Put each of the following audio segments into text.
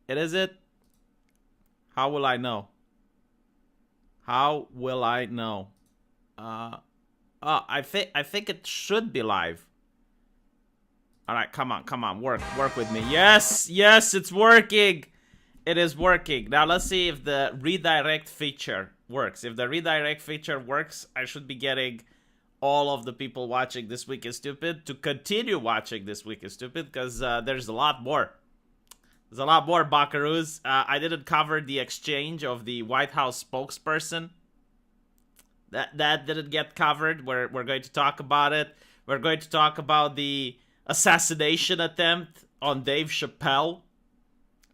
It is it? How will I know? How will I know? I think it should be live. All right, come on, work with me. Yes, it's working. It is working. Now let's see if the redirect feature works. If the redirect feature works, I should be getting all of the people watching This Week is Stupid to continue watching This Week is Stupid, because there's a lot more. There's a lot more, buckaroos. I didn't cover the exchange of the White House spokesperson. That didn't get covered. We're going to talk about it. We're going to talk about the assassination attempt on Dave Chappelle.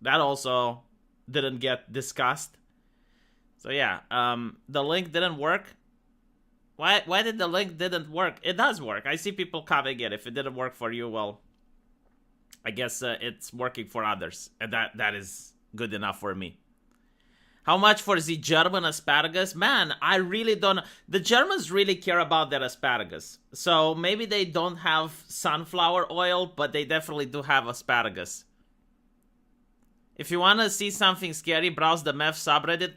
That also didn't get discussed. So yeah, the link didn't work. Why did the link didn't work? It does work. I see people copying it. If it didn't work for you, well, I guess it's working for others, and that is good enough for me. How much for the German asparagus? Man, I really don't. The Germans really care about their asparagus. So maybe they don't have sunflower oil, but they definitely do have asparagus. If you want to see something scary, browse the meth subreddit.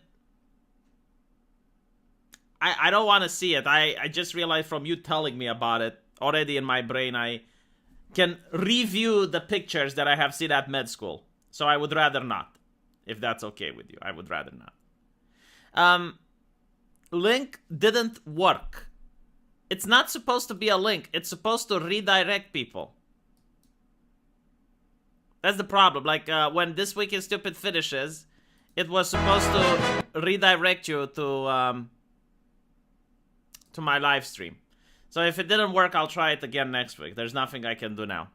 I don't want to see it. I just realized from you telling me about it, already in my brain, I can review the pictures that I have seen at med school. So I would rather not. If that's okay with you, I would rather not. Link didn't work. It's not supposed to be a link. It's supposed to redirect people. That's the problem. Like, when This Week is Stupid finishes, it was supposed to redirect you to my live stream. So if it didn't work, I'll try it again next week. There's nothing I can do now.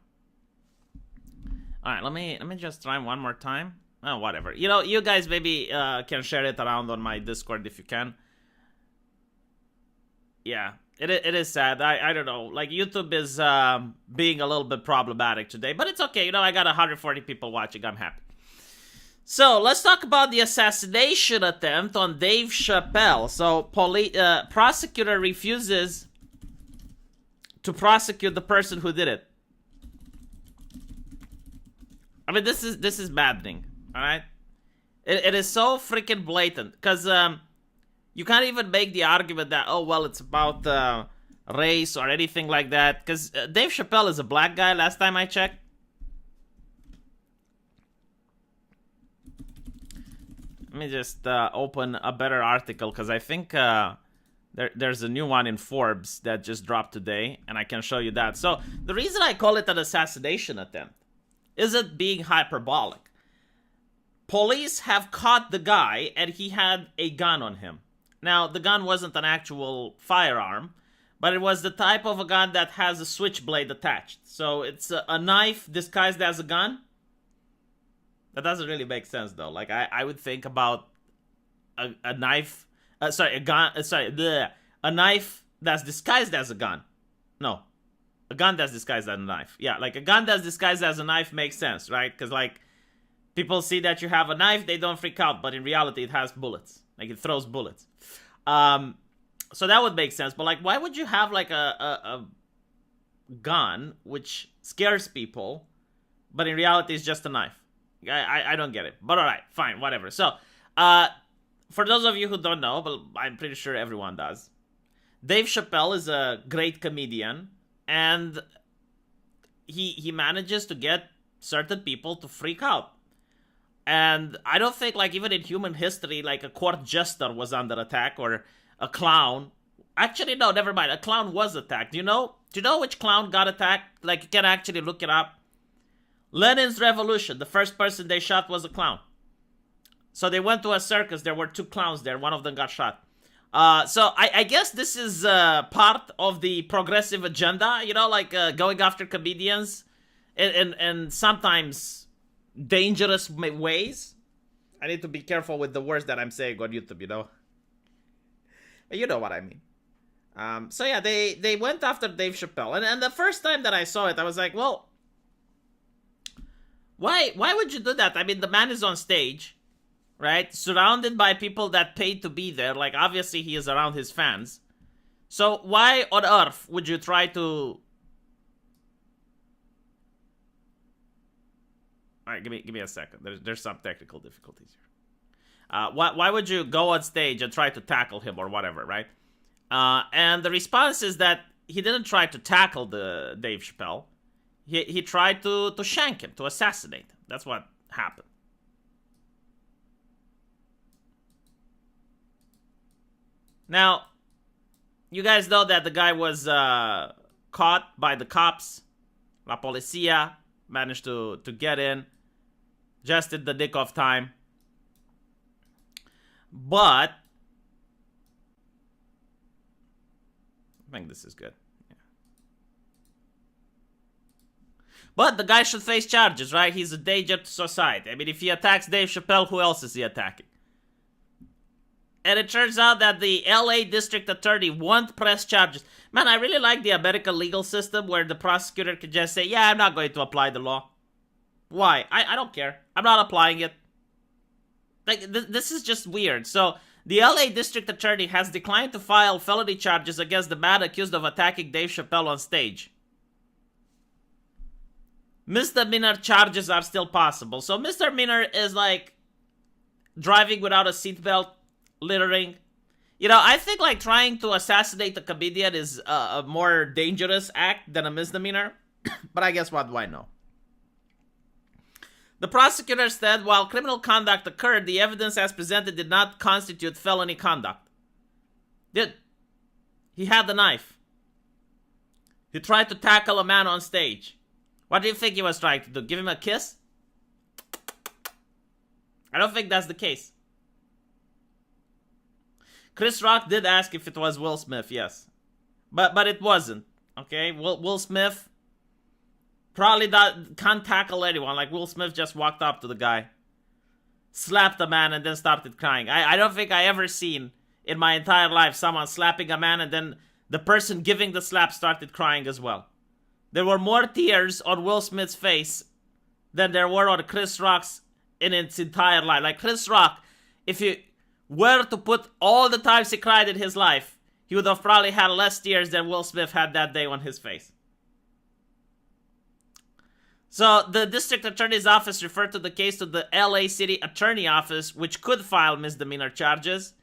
All right, let me just try one more time. Oh, whatever. You know, you guys maybe can share it around on my Discord if you can. Yeah, it is sad. I don't know. Like, YouTube is being a little bit problematic today, but it's okay. You know, I got 140 people watching. I'm happy. So, let's talk about the assassination attempt on Dave Chappelle. So, prosecutor refuses to prosecute the person who did it. I mean, this is maddening. All right, it is so freaking blatant, because you can't even make the argument that, oh well, it's about race or anything like that, because Dave Chappelle is a black guy. Last time I checked. Let me just open a better article, because I think there's a new one in Forbes that just dropped today, and I can show you that. So the reason I call it an assassination attempt isn't being hyperbolic. Police have caught the guy, and he had a gun on him. Now, the gun wasn't an actual firearm, but it was the type of a gun that has a switchblade attached. So it's a knife disguised as a gun. That doesn't really make sense, though. Like, I would think about a knife... a knife that's disguised as a gun. No. A gun that's disguised as a knife. Yeah, like, a gun that's disguised as a knife makes sense, right? Because, like, people see that you have a knife, they don't freak out, but in reality, it has bullets. Like, it throws bullets. So that would make sense. But, like, why would you have, like, a gun which scares people, but in reality, it's just a knife? I don't get it. But all right, fine, whatever. So, for those of you who don't know, but I'm pretty sure everyone does, Dave Chappelle is a great comedian, and he manages to get certain people to freak out. And I don't think, like, even in human history, like, a court jester was under attack, or a clown. Actually, no, never mind. A clown was attacked. Do you know which clown got attacked? Like, you can actually look it up. Lenin's Revolution. The first person they shot was a clown. So they went to a circus. There were two clowns there. One of them got shot. So I guess this is part of the progressive agenda. You know, like going after comedians and sometimes dangerous ways. I need to be careful with the words that I'm saying on YouTube, you know. You know what I mean. So yeah, they went after Dave Chappelle. And the first time that I saw it, I was like, well, why would you do that? I mean, the man is on stage, right? Surrounded by people that paid to be there. Like, obviously he is around his fans. So why on earth would you try to... All right, give me a second. There's some technical difficulties here. Why would you go on stage and try to tackle him or whatever, right? And the response is that he didn't try to tackle the Dave Chappelle. He tried to shank him, to assassinate him. That's what happened. Now, you guys know that the guy was caught by the cops. La Policia managed to get in just in the nick of time. But I think this is good. Yeah. But the guy should face charges, right? He's a danger to society. I mean, if he attacks Dave Chappelle, who else is he attacking? And it turns out that the LA district attorney won't press charges. Man, I really like the American legal system where the prosecutor can just say, yeah, I'm not going to apply the law. Why? I don't care. I'm not applying it. Like, this is just weird. So, the LA district attorney has declined to file felony charges against the man accused of attacking Dave Chappelle on stage. Misdemeanor charges are still possible. So, misdemeanor is like driving without a seatbelt, littering. You know, I think like trying to assassinate a comedian is a more dangerous act than a misdemeanor. But I guess what do I know? The prosecutor said while criminal conduct occurred, the evidence as presented did not constitute felony conduct. He had the knife. He tried to tackle a man on stage. What do you think he was trying to do? Give him a kiss? I don't think that's the case. Chris Rock did ask if it was Will Smith, yes. But it wasn't, okay? Will Smith probably can't tackle anyone. Like, Will Smith just walked up to the guy, slapped the man, and then started crying. I don't think I ever seen in my entire life someone slapping a man and then the person giving the slap started crying as well. There were more tears on Will Smith's face than there were on Chris Rock's in its entire life. Like, Chris Rock, if you were to put all the times he cried in his life, he would have probably had less tears than Will Smith had that day on his face. So, the district attorney's office referred to the case to the LA City Attorney Office, which could file misdemeanor charges.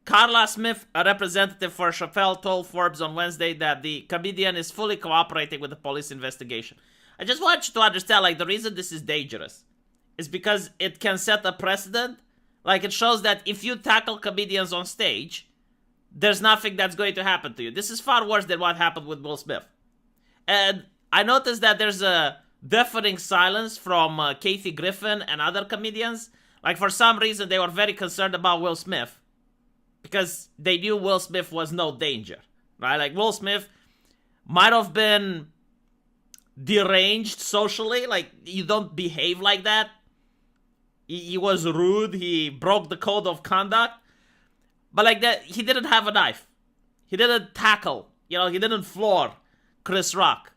Carla Smith, a representative for Chappelle, told Forbes on Wednesday that the comedian is fully cooperating with the police investigation. I just want you to understand, like, the reason this is dangerous is because it can set a precedent. Like, it shows that if you tackle comedians on stage, there's nothing that's going to happen to you. This is far worse than what happened with Will Smith. And I noticed that there's a deafening silence from Kathy Griffin and other comedians. Like, for some reason, they were very concerned about Will Smith because they knew Will Smith was no danger, right? Like, Will Smith might have been deranged socially. Like, you don't behave like that. He was rude. He broke the code of conduct. But like that, he didn't have a knife. He didn't tackle. He didn't floor Chris Rock.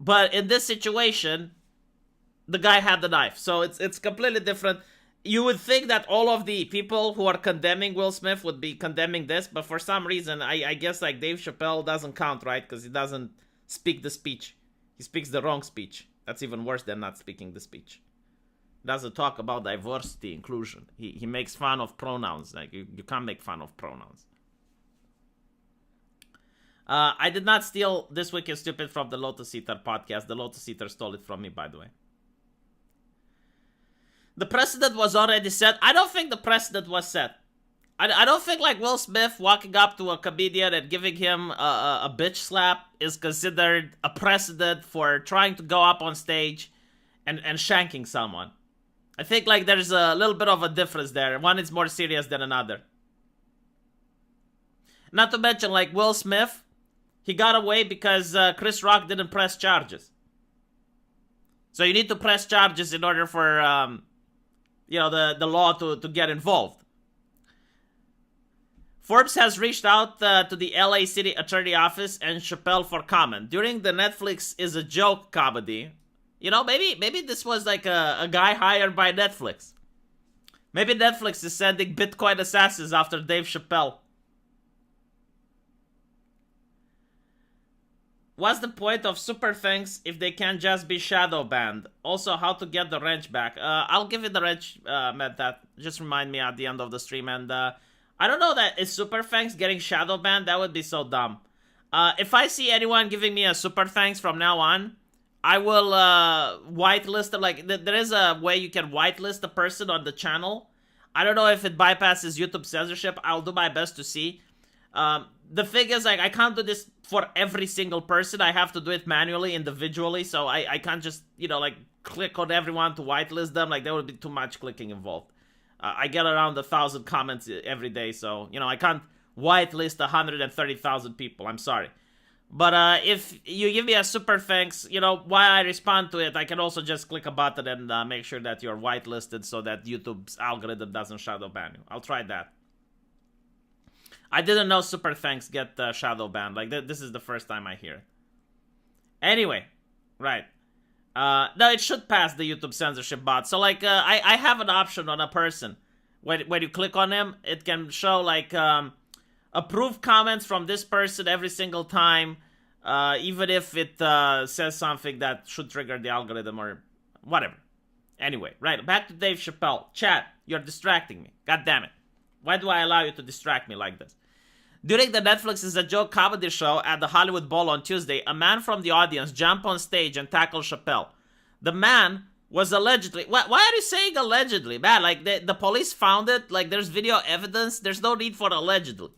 But in this situation, the guy had the knife. So it's completely different. You would think that all of the people who are condemning Will Smith would be condemning this. But for some reason, I guess like Dave Chappelle doesn't count, right? Because he doesn't speak the speech. He speaks the wrong speech. That's even worse than not speaking the speech. Doesn't talk about diversity, inclusion. He makes fun of pronouns. Like, you can't make fun of pronouns. I did not steal This Week is Stupid from the Lotus Eater podcast. The Lotus Eater stole it from me, by the way. The precedent was already set. I don't think the precedent was set. I don't think like Will Smith walking up to a comedian and giving him a bitch slap is considered a precedent for trying to go up on stage and shanking someone. I think like there's a little bit of a difference there. One is more serious than another. Not to mention like Will Smith, he got away because Chris Rock didn't press charges. So you need to press charges in order for the law to get involved. Forbes has reached out to the LA City Attorney Office and Chappelle for comment. During the Netflix is a joke comedy, maybe this was like a guy hired by Netflix. Maybe Netflix is sending Bitcoin assassins after Dave Chappelle. What's the point of super thanks if they can just be shadow banned? Also, how to get the wrench back? I'll give you the wrench, Matt. That just remind me at the end of the stream. And I don't know that is super thanks getting shadow banned. That would be so dumb. If I see anyone giving me a super thanks from now on, I will whitelist them. Like there is a way you can whitelist a person on the channel. I don't know if it bypasses YouTube censorship. I'll do my best to see. The thing is, like, I can't do this for every single person. I have to do it manually, individually. So I can't just, you know, like, click on everyone to whitelist them. Like, there would be too much clicking involved. I get around 1,000 comments every day. So, you know, I can't whitelist 130,000 people. I'm sorry. But if you give me a super thanks, you know, while I respond to it, I can also just click a button and make sure that you're whitelisted so that YouTube's algorithm doesn't shadow ban you. I'll try that. I didn't know super thanks get shadow banned. Like, this is the first time I hear it. Anyway, right. No, it should pass the YouTube censorship bot. So, like, I have an option on a person. When you click on him, it can show, like, approved comments from this person every single time, even if it says something that should trigger the algorithm or whatever. Anyway, right, back to Dave Chappelle. Chat, you're distracting me. God damn it. Why do I allow you to distract me like this? During the Netflix is a Joke comedy show at the Hollywood Bowl on Tuesday, a man from the audience jumped on stage and tackled Chappelle. The man was allegedly... Why are you saying allegedly? Man, like, the police found it. Like, there's video evidence. There's no need for allegedly.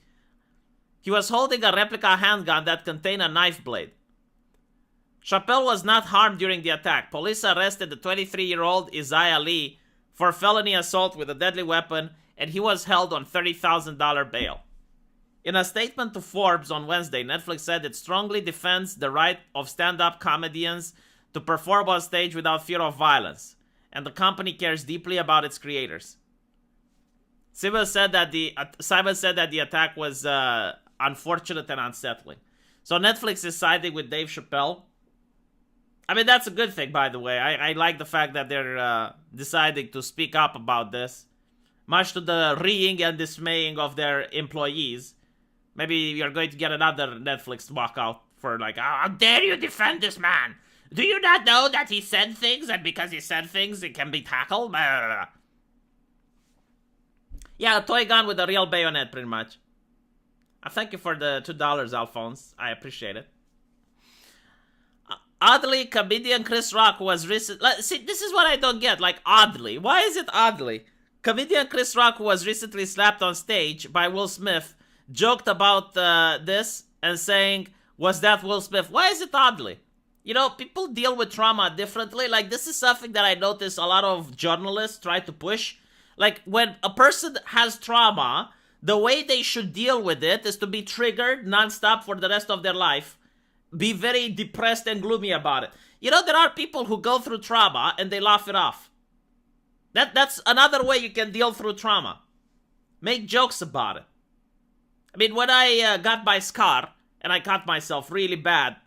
He was holding a replica handgun that contained a knife blade. Chappelle was not harmed during the attack. Police arrested the 23-year-old Isaiah Lee for felony assault with a deadly weapon, and he was held on $30,000 bail. In a statement to Forbes on Wednesday, Netflix said it strongly defends the right of stand-up comedians to perform on stage without fear of violence, and the company cares deeply about its creators. Simon said that the attack was unfortunate and unsettling. So Netflix is siding with Dave Chappelle. I mean, that's a good thing, by the way. I like the fact that they're deciding to speak up about this, much to the reeing and dismaying of their employees. Maybe you're going to get another Netflix walkout for like, how dare you defend this man? Do you not know that he said things, and because he said things, it can be tackled? Yeah, a toy gun with a real bayonet, pretty much. Thank you for the $2, Alphonse. I appreciate it. Oddly, comedian Chris Rock was recently... See, this is what I don't get. Like, oddly. Why is it oddly? Comedian Chris Rock, who was recently slapped on stage by Will Smith, joked about this and saying, was that Will Smith? Why is it oddly? You know, people deal with trauma differently. Like, this is something that I notice a lot of journalists try to push. Like, when a person has trauma, the way they should deal with it is to be triggered nonstop for the rest of their life. Be very depressed and gloomy about it. You know, there are people who go through trauma and they laugh it off. That's another way you can deal through trauma. Make jokes about it. I mean, when I got my scar and I cut myself really bad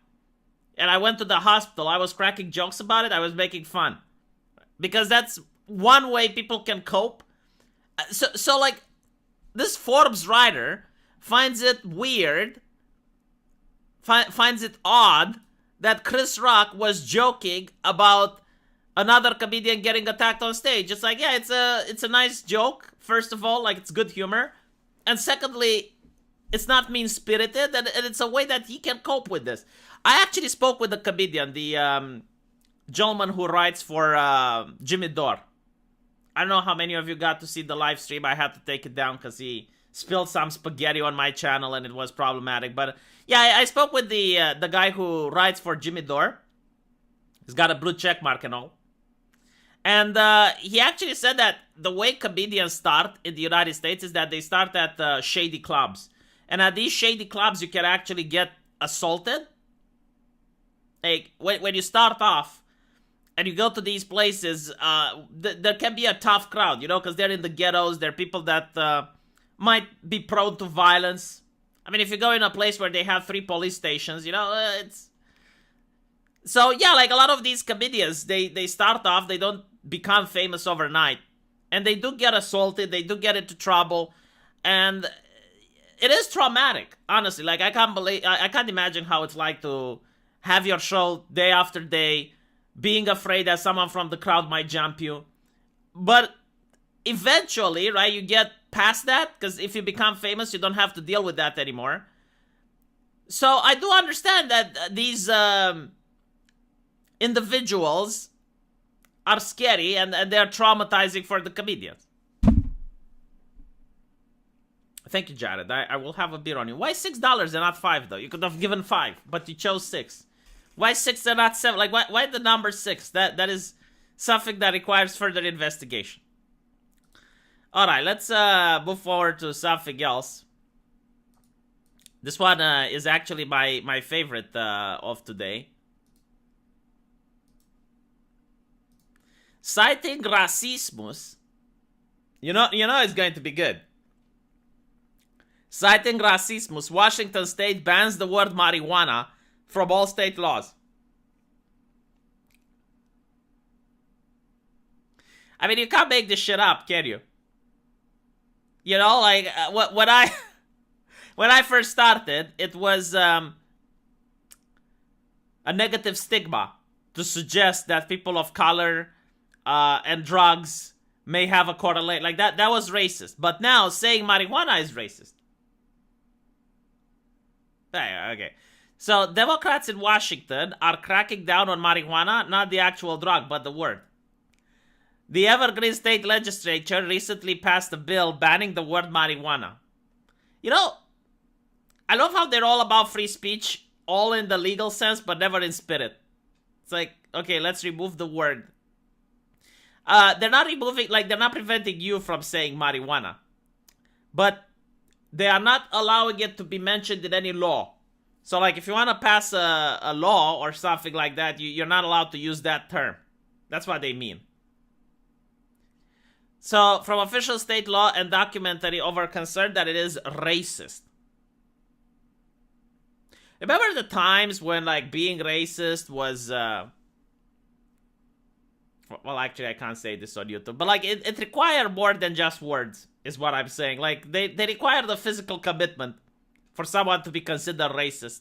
and I went to the hospital, I was cracking jokes about it. I was making fun. Because that's one way people can cope. So like, this Forbes writer finds it weird, finds it odd that Chris Rock was joking about another comedian getting attacked on stage. It's like, yeah, it's a nice joke, first of all, like, it's good humor. And secondly, it's not mean-spirited, and it's a way that he can cope with this. I actually spoke with the comedian, the gentleman who writes for Jimmy Dore. I don't know how many of you got to see the live stream. I had to take it down because he spilled some spaghetti on my channel and it was problematic. But yeah, I spoke with the guy who writes for Jimmy Dore. He's got a blue check mark and all. And he actually said that the way comedians start in the United States is that they start at shady clubs. And at these shady clubs, you can actually get assaulted. Like, when you start off, and you go to these places, there can be a tough crowd, you know, because they're in the ghettos. They're people that might be prone to violence. I mean, if you go in a place where they have 3 police stations, you know, it's... So, yeah, like a lot of these comedians, they start off, they don't become famous overnight. And they do get assaulted, they do get into trouble. And it is traumatic, honestly. Like, I can't imagine how it's like to have your show day after day, being afraid that someone from the crowd might jump you. But eventually, right, you get past that, because if you become famous, you don't have to deal with that anymore. So I do understand that these individuals are scary and they're traumatizing for the comedians. Thank you, Jared. I will have a beer on you. Why $6 and not $5 though? You could have given $5, but you chose $6. Why 6 and not 7? Like why the number 6? That is something that requires further investigation. All right, let's move forward to something else. This one is actually my favorite of today. Citing racismus. You know it's going to be good. Citing racismus, Washington state bans the word marijuana from all state laws. I mean, you can't make this shit up, can you? You know, like when I first started, it was a negative stigma to suggest that people of color and drugs may have a correlate. Like that was racist. But now saying marijuana is racist. Okay. So Democrats in Washington are cracking down on marijuana, not the actual drug, but the word. The Evergreen state legislature recently passed a bill banning the word marijuana. You know, I love how they're all about free speech, all in the legal sense, but never in spirit. It's like, okay, let's remove the word. They're not removing, like, they're not preventing you from saying marijuana. But they are not allowing it to be mentioned in any law. So, like, if you want to pass a law or something like that, you're not allowed to use that term. That's what they mean. So, from official state law and documentary over concern that it is racist. Remember the times when, like, being racist was, well, actually, I can't say this on YouTube, but, like, it required more than just words, is what I'm saying. Like, they require the physical commitment for someone to be considered racist.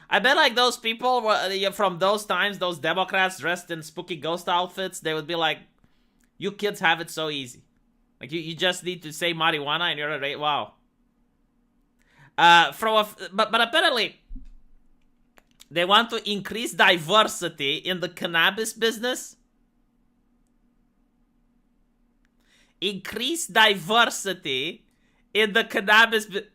I bet, like, those people from those times, those Democrats dressed in spooky ghost outfits, they would be like, you kids have it so easy. Like, you just need to say marijuana and you're a racist. Wow. But apparently, they want to increase diversity in the cannabis business. Increase diversity in the cannabis business.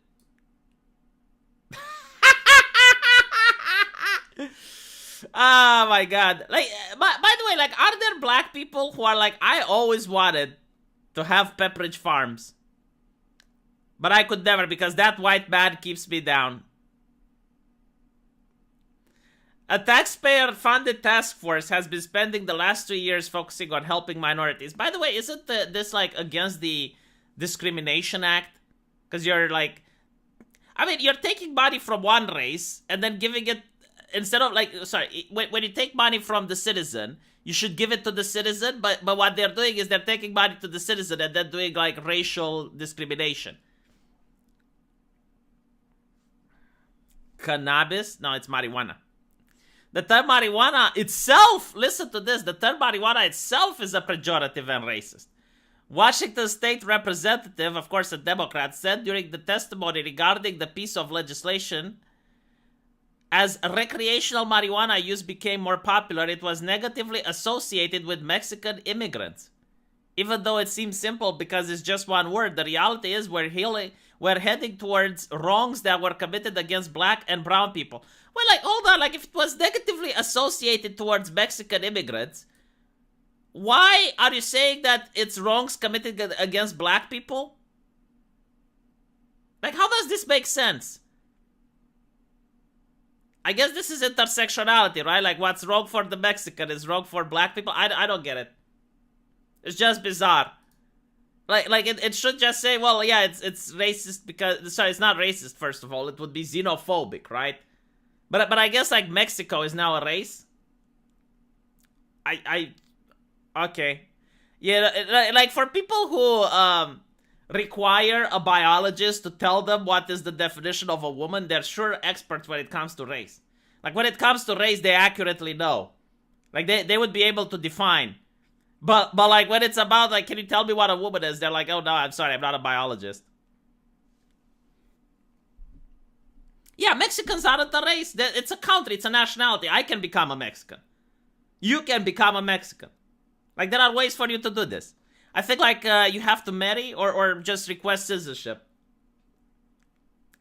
Oh my god. Like, by the way, like, are there black people who are like, I always wanted to have Pepperidge Farms, but I could never because that white man keeps me down? A taxpayer-funded task force has been spending the last 2 years focusing on helping minorities. By the way, isn't this, like, against the Discrimination Act? Because you're, like... I mean, you're taking money from one race and then giving it... Instead of, like... Sorry, when you take money from the citizen, you should give it to the citizen, but what they're doing is they're taking money to the citizen and then doing, like, racial discrimination. Cannabis? No, it's marijuana. The term marijuana itself, listen to this, the term marijuana itself is a pejorative and racist. Washington State Representative, of course a Democrat, said during the testimony regarding the piece of legislation, as recreational marijuana use became more popular, it was negatively associated with Mexican immigrants. Even though it seems simple because it's just one word, the reality is we're heading towards wrongs that were committed against black and brown people. Well, like, hold on, like, if it was negatively associated towards Mexican immigrants, why are you saying that it's wrongs committed against black people? Like, how does this make sense? I guess this is intersectionality, right? Like, what's wrong for the Mexican is wrong for black people. I don't get it. It's just bizarre. Like it should just say, well, yeah, it's racist because... Sorry, it's not racist, first of all. It would be xenophobic, right? But I guess, like, Mexico is now a race. Okay. Yeah, like, for people who require a biologist to tell them what is the definition of a woman, they're sure experts when it comes to race. Like when it comes to race, they accurately know. Like they would be able to define. But like when it's about like, can you tell me what a woman is? They're like, oh no, I'm sorry, I'm not a biologist. Yeah, Mexicans aren't a race. It's a country, it's a nationality. I can become a Mexican. You can become a Mexican. Like there are ways for you to do this. I think like you have to marry or just request citizenship.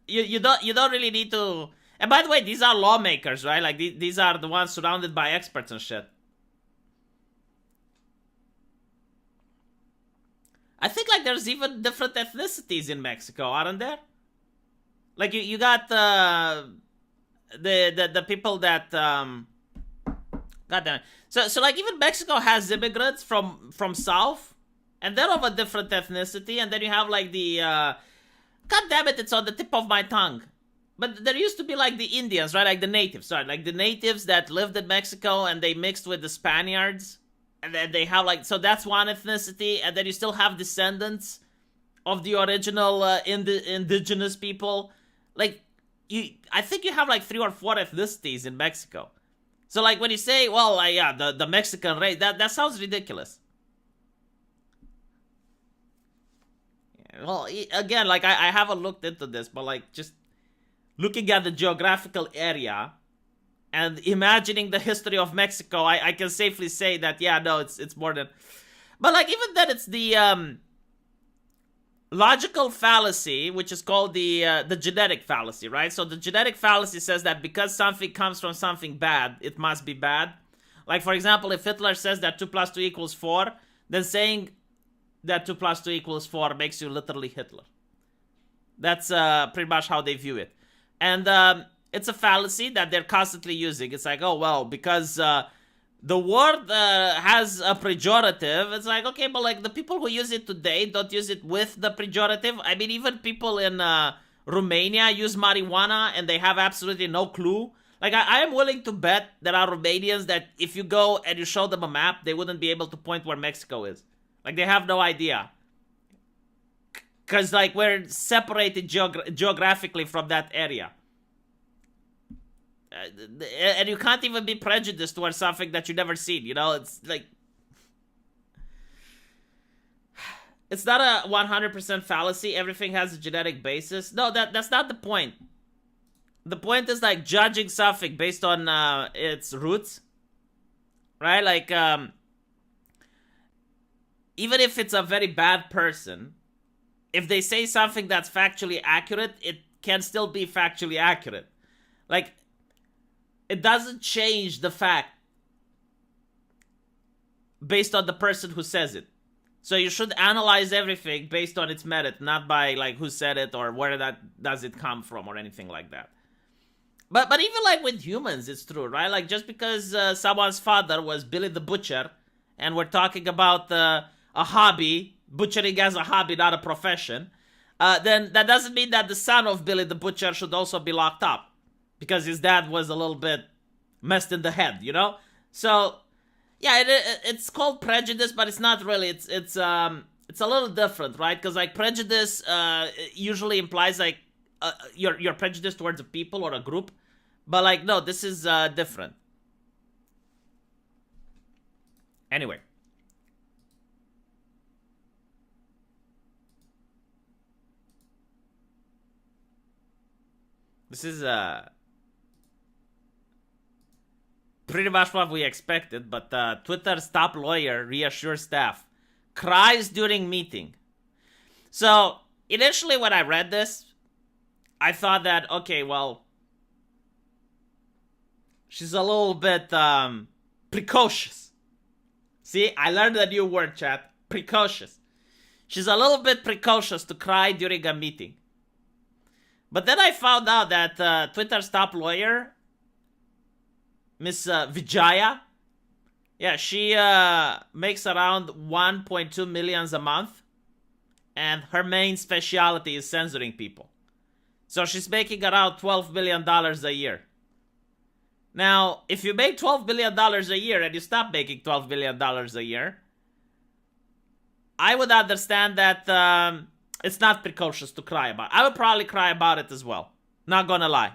You don't really need to. And by the way, these are lawmakers, right? Like these are the ones surrounded by experts and shit. I think like there's even different ethnicities in Mexico, aren't there? Like you got the people that goddamn. So like even Mexico has immigrants from South, and they're of a different ethnicity, and then you have like the God damn it, it's on the tip of my tongue. But there used to be like the Indians, right? Like the natives, sorry, like the natives that lived in Mexico and they mixed with the Spaniards. And then they have like, so that's one ethnicity, and then you still have descendants of the original indigenous people. Like, I think you have like 3 or 4 ethnicities in Mexico. So like when you say, well, yeah, the Mexican race, that sounds ridiculous. Well, again, like I haven't looked into this, but like just looking at the geographical area and imagining the history of Mexico, I can safely say that, yeah, no, it's more than. But like even then, it's the logical fallacy, which is called the genetic fallacy, right? So the genetic fallacy says that because something comes from something bad, it must be bad. Like for example, if Hitler says that 2 + 2 = 4, then saying that 2 + 2 = 4 makes you literally Hitler. That's pretty much how they view it. And it's a fallacy that they're constantly using. It's like, oh, well, because the word has a pejorative. It's like, okay, but like the people who use it today don't use it with the pejorative. I mean, even people in Romania use marijuana and they have absolutely no clue. Like, I am willing to bet there are Romanians that if you go and you show them a map, they wouldn't be able to point where Mexico is. Like, they have no idea. Because, like, we're separated geographically from that area. And you can't even be prejudiced towards something that you've never seen, you know? It's like... It's not a 100% fallacy. Everything has a genetic basis. No, that's not the point. The point is, like, judging something based on its roots. Right? Like, even if it's a very bad person, if they say something that's factually accurate, it can still be factually accurate. Like... It doesn't change the fact based on the person who says it. So you should analyze everything based on its merit, not by like who said it or where that does it come from or anything like that. But even like with humans, it's true, right? Like just because someone's father was Billy the Butcher, and we're talking about a hobby, butchering as a hobby, not a profession, then that doesn't mean that the son of Billy the Butcher should also be locked up. Because his dad was a little bit messed in the head, you know? So, yeah, it's called prejudice, but it's not really. It's a little different, right? Because, like, prejudice usually implies, like, you're prejudiced towards a people or a group. But, like, no, this is different. Anyway. This is, pretty much what we expected, but Twitter's top lawyer reassures staff. Cries during meeting. So, initially when I read this, I thought that, okay, well, she's a little bit precocious. See, I learned a new word, chat. Precocious. She's a little bit precocious to cry during a meeting. But then I found out that Twitter's top lawyer, Miss Vijaya, yeah, she makes around 1.2 million a month, and her main specialty is censoring people. So she's making around $12 billion a year. Now, if you make $12 billion a year and you stop making $12 billion a year, I would understand that it's not precocious to cry about. I would probably cry about it as well. Not gonna lie.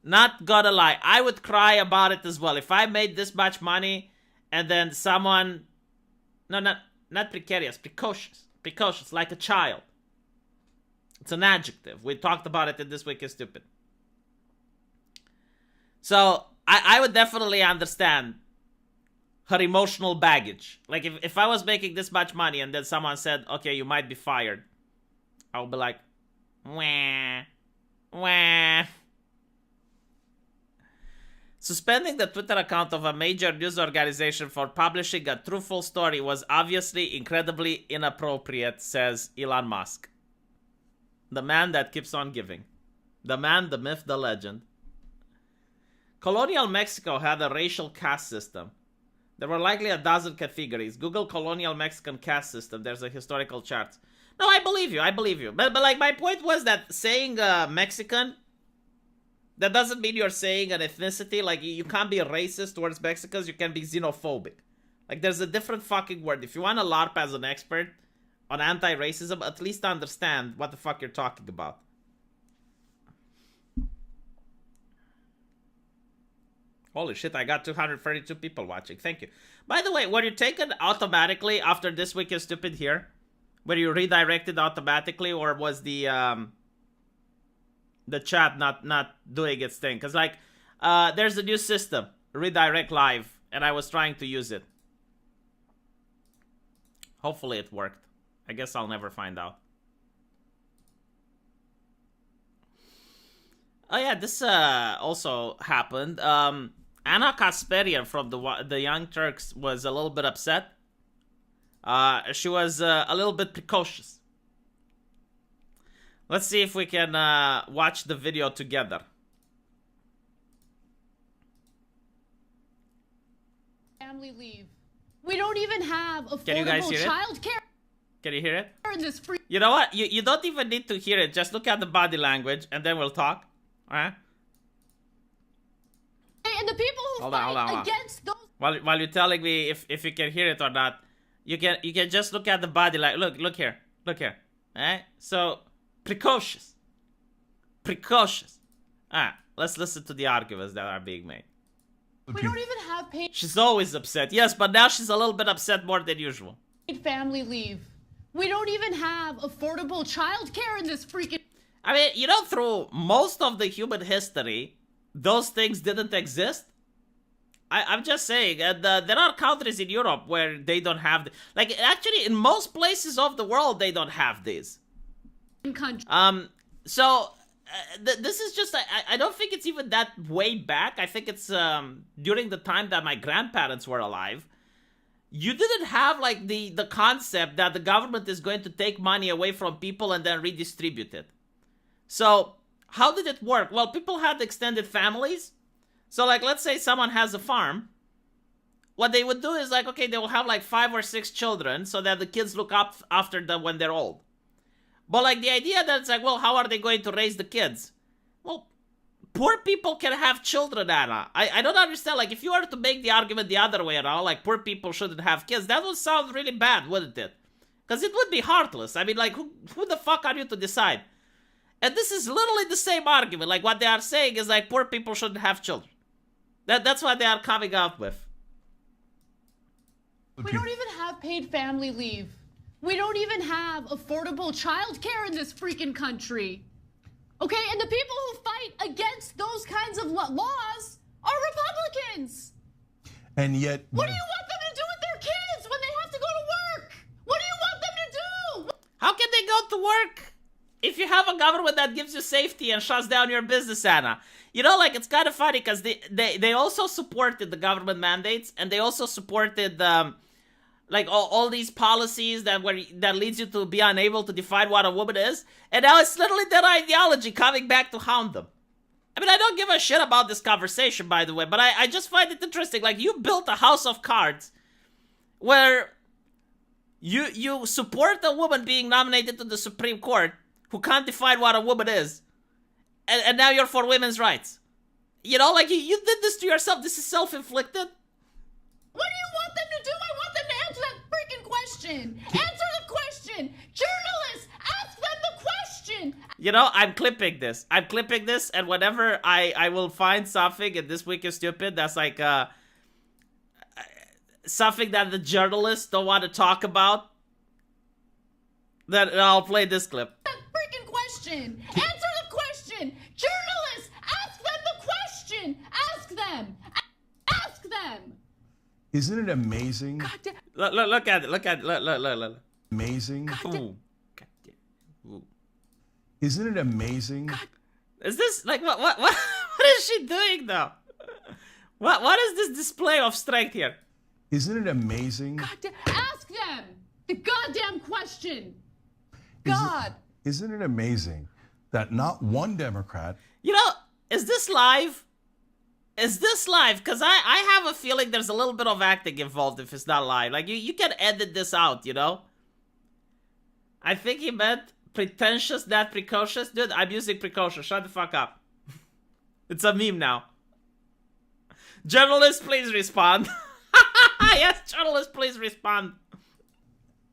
Not gonna lie, I would cry about it as well. If I made this much money and then someone... No, not precarious, precocious. Precocious, like a child. It's an adjective. We talked about it in This Week is Stupid. So, I would definitely understand her emotional baggage. Like, if I was making this much money and then someone said, okay, you might be fired, I would be like, wah, wah. Suspending the Twitter account of a major news organization for publishing a truthful story was obviously incredibly inappropriate, says Elon Musk. The man that keeps on giving. The man, the myth, the legend. Colonial Mexico had a racial caste system. There were likely a dozen categories. Google colonial Mexican caste system. There's a historical chart. No, I believe you. But like, my point was that saying Mexican, that doesn't mean you're saying an ethnicity. Like, you can't be racist towards Mexicans. You can be xenophobic. Like, there's a different fucking word. If you want to LARP as an expert on anti-racism, at least understand what the fuck you're talking about. Holy shit, I got 232 people watching. Thank you. By the way, were you taken automatically after This Week is Stupid here? Were you redirected automatically, or was the chat not doing its thing? Because, like, there's a new system, Redirect Live, and I was trying to use it. Hopefully it worked. I guess I'll never find out. Oh yeah, this also happened. Anna Kasparian from the Young Turks was a little bit upset. She was a little bit precocious. Let's see if we can watch the video together. Family leave. We don't even have affordable childcare. Can you hear it? You know what? You don't even need to hear it. Just look at the body language, and then we'll talk. All right? And the people who fight against those... While you're telling me if you can hear it or not, you can just look at the body like look here. Alright? So precocious. Alright, let's listen to the arguments that are being made. We don't even have paid... She's always upset. Yes, but now she's a little bit upset more than usual. Family leave. We don't even have affordable childcare in this freaking... I mean, you know, through most of the human history, those things didn't exist. I'm just saying, and there are countries in Europe where they don't have... Like, actually, in most places of the world, they don't have these. So, this is just... I don't think it's even that way back. I think it's during the time that my grandparents were alive. You didn't have, like, the concept that the government is going to take money away from people and then redistribute it. So, how did it work? Well, people had extended families. So, like, let's say someone has a farm. What they would do is, like, okay, they will have, like, 5 or 6 children so that the kids look up after them when they're old. But, like, the idea that it's like, well, how are they going to raise the kids? Well, poor people can have children, Anna. I don't understand. Like, if you were to make the argument the other way around, like, poor people shouldn't have kids, that would sound really bad, wouldn't it? Because it would be heartless. I mean, like, who the fuck are you to decide? And this is literally the same argument. Like, what they are saying is, like, poor people shouldn't have children. That's what they are coming out with. We don't even have paid family leave. We don't even have affordable childcare in this freaking country. Okay, and the people who fight against those kinds of laws are Republicans. And yet... What do you want them to do with their kids when they have to go to work? What do you want them to do? How can they go to work if you have a government that gives you safety and shuts down your business, Anna? You know, like, it's kind of funny because they also supported the government mandates, and they also supported like all these policies that leads you to be unable to define what a woman is, and now it's literally their ideology coming back to hound them. I mean, I don't give a shit about this conversation, by the way, but I just find it interesting. Like, you built a house of cards where you support a woman being nominated to the Supreme Court who can't define what a woman is, and now you're for women's rights. You know, like, you did this to yourself. This is self-inflicted. What do you want them to do? I want them to answer that freaking question. Answer the question. Journalists, ask them the question. You know, I'm clipping this. And whenever I will find something in This Week is Stupid that's like something that the journalists don't want to talk about, then I'll play this clip. That freaking question. Answer the question. Journalists, ask them the question. Ask them. Ask them. Isn't it amazing? God damn. Look at it. Look. Amazing. Ooh. God damn. Ooh. Isn't it amazing? God. Is this like what is she doing though? What is this display of strength here? Isn't it amazing? God damn. Ask them the goddamn question. God. Isn't it amazing that not one Democrat... You know, is this live? Is this live? Because I have a feeling there's a little bit of acting involved if it's not live. Like, you can edit this out, you know? I think he meant pretentious, not precocious. Dude, I'm using precocious. Shut the fuck up. It's a meme now. Journalists, please respond. Yes, journalists, please respond.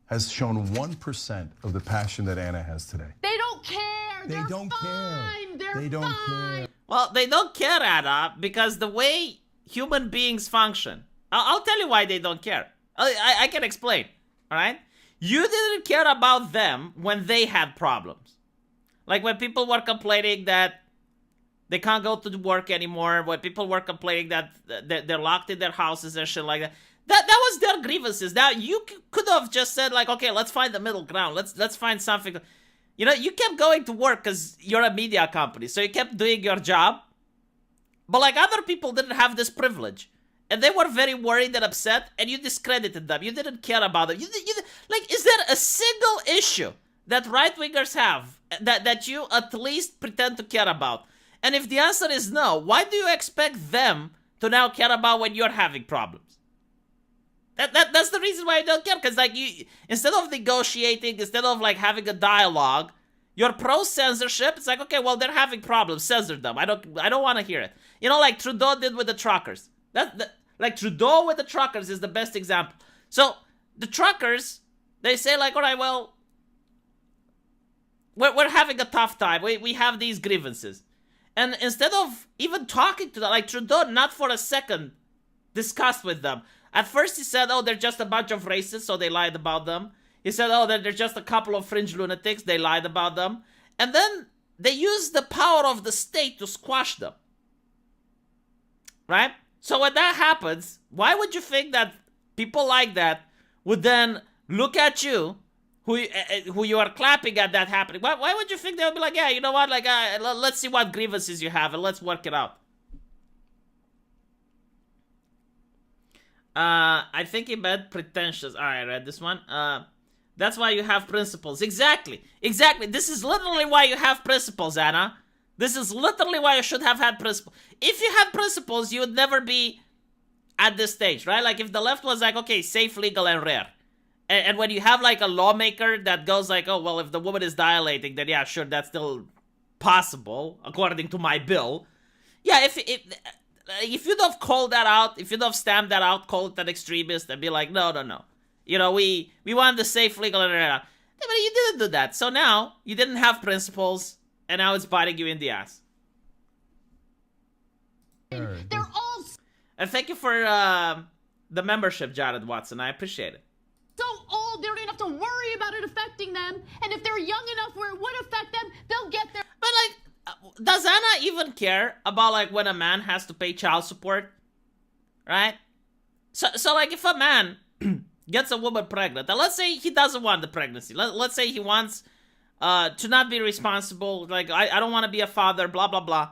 has shown 1% of the passion that Anna has today. They don't care. They They're don't fine. care. They're They don't fine. care. Well, they don't care, Anna, because the way human beings function. I'll tell you why they don't care. I can explain, all right? You didn't care about them when they had problems. Like when people were complaining that they can't go to work anymore, when people were complaining that they're locked in their houses and shit like that. That was their grievances. Now, you could have just said, like, okay, let's find the middle ground. Let's find something. You know, you kept going to work because you're a media company, so you kept doing your job. But, like, other people didn't have this privilege. And they were very worried and upset, and you discredited them. You didn't care about them. Like, is there a single issue that right-wingers have that you at least pretend to care about? And if the answer is no, why do you expect them to now care about when you're having problems? That's the reason why I don't care, because like you, instead of negotiating, instead of like having a dialogue, you're pro censorship. It's like, okay, well, they're having problems, censor them. I don't want to hear it. You know, like Trudeau did with the truckers. Like Trudeau with the truckers is the best example. So the truckers, they say like, all right, well, we're having a tough time. We have these grievances, and instead of even talking to them, like Trudeau, not for a second discussed with them. At first he said, oh, they're just a bunch of racists, so they lied about them. He said, oh, they're just a couple of fringe lunatics, they lied about them. And then they used the power of the state to squash them. Right? So when that happens, why would you think that people like that would then look at you, who you are clapping at that happening? Why would you think they would be like, yeah, you know what, like, let's see what grievances you have and let's work it out? I think he meant pretentious. Alright, I read this one. That's why you have principles. Exactly. This is literally why you have principles, Anna. This is literally why you should have had principles. If you had principles, you would never be at this stage, right? Like if the left was like, okay, safe, legal, and rare. And when you have like a lawmaker that goes like, oh, well, if the woman is dilating, then yeah, sure, that's still possible, according to my bill. Yeah, if you'd have called that out, if you'd have stamped that out, called it an extremist, and be like, no. You know, we want the safe, legal, and rare. But you didn't do that. So now, you didn't have principles, and now it's biting you in the ass. They're all And thank you for the membership, Jared Watson. I appreciate it. so old, they don't even have to worry about it affecting them. And if they're young enough where it would affect them, they'll get there. But like, does Anna even care about like when a man has to pay child support? Right? So like if a man gets a woman pregnant, and let's say he doesn't want the pregnancy. Let's say he wants to not be responsible. Like, I don't want to be a father, blah, blah, blah.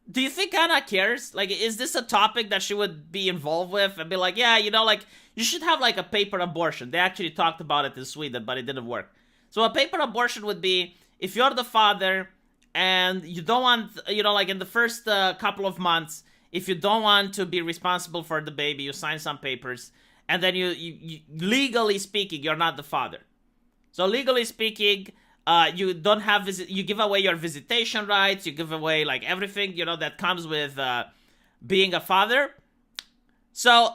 Do you think Anna cares? Like, is this a topic that she would be involved with and be like, yeah, you know, like, you should have like a paper abortion. They actually talked about it in Sweden, but it didn't work. So a paper abortion would be if you're the father and you don't want, you know, like in the first couple of months, if you don't want to be responsible for the baby, you sign some papers, and then you legally speaking, you're not the father. So legally speaking, you don't have you give away your visitation rights, you give away like everything, you know, that comes with being a father. So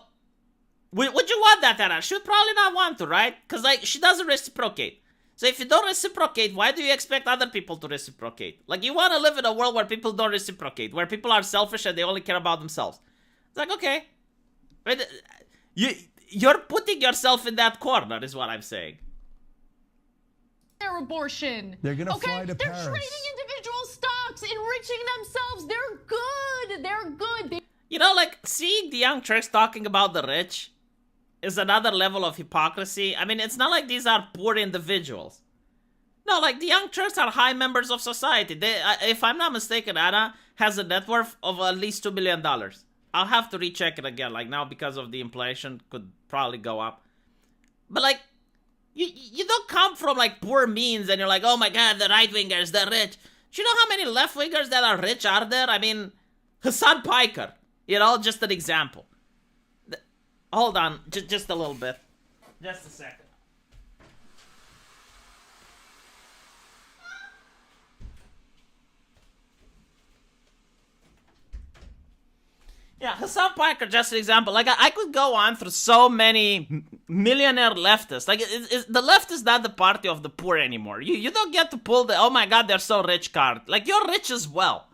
would you want that, Anna? She would probably not want to, right? Because like she doesn't reciprocate. So if you don't reciprocate, why do you expect other people to reciprocate? Like, you want to live in a world where people don't reciprocate, where people are selfish and they only care about themselves. It's like, okay. But you're putting yourself in that corner, is what I'm saying. Their abortion. They're gonna fly to They're Paris. trading individual stocks, enriching themselves. They're good. They're good. You know, like, seeing the Young Turks talking about the rich is another level of hypocrisy. I mean, it's not like these are poor individuals. No, like, the Young Turks are high members of society. They, if I'm not mistaken, Anna has a net worth of at least $2 million. I'll have to recheck it again. Like, now, because of the inflation, could probably go up. But, like, you don't come from, like, poor means and you're like, oh my god, the right-wingers, they're rich. Do you know how many left-wingers that are rich are there? I mean, Hassan Piker, you know, just an example. Hold on, just a little bit. Just a second. Yeah, Hassan Piker, just an example. Like, I could go on through so many millionaire leftists. Like, the left is not the party of the poor anymore. You don't get to pull the, oh my god, they're so rich card. Like, you're rich as well.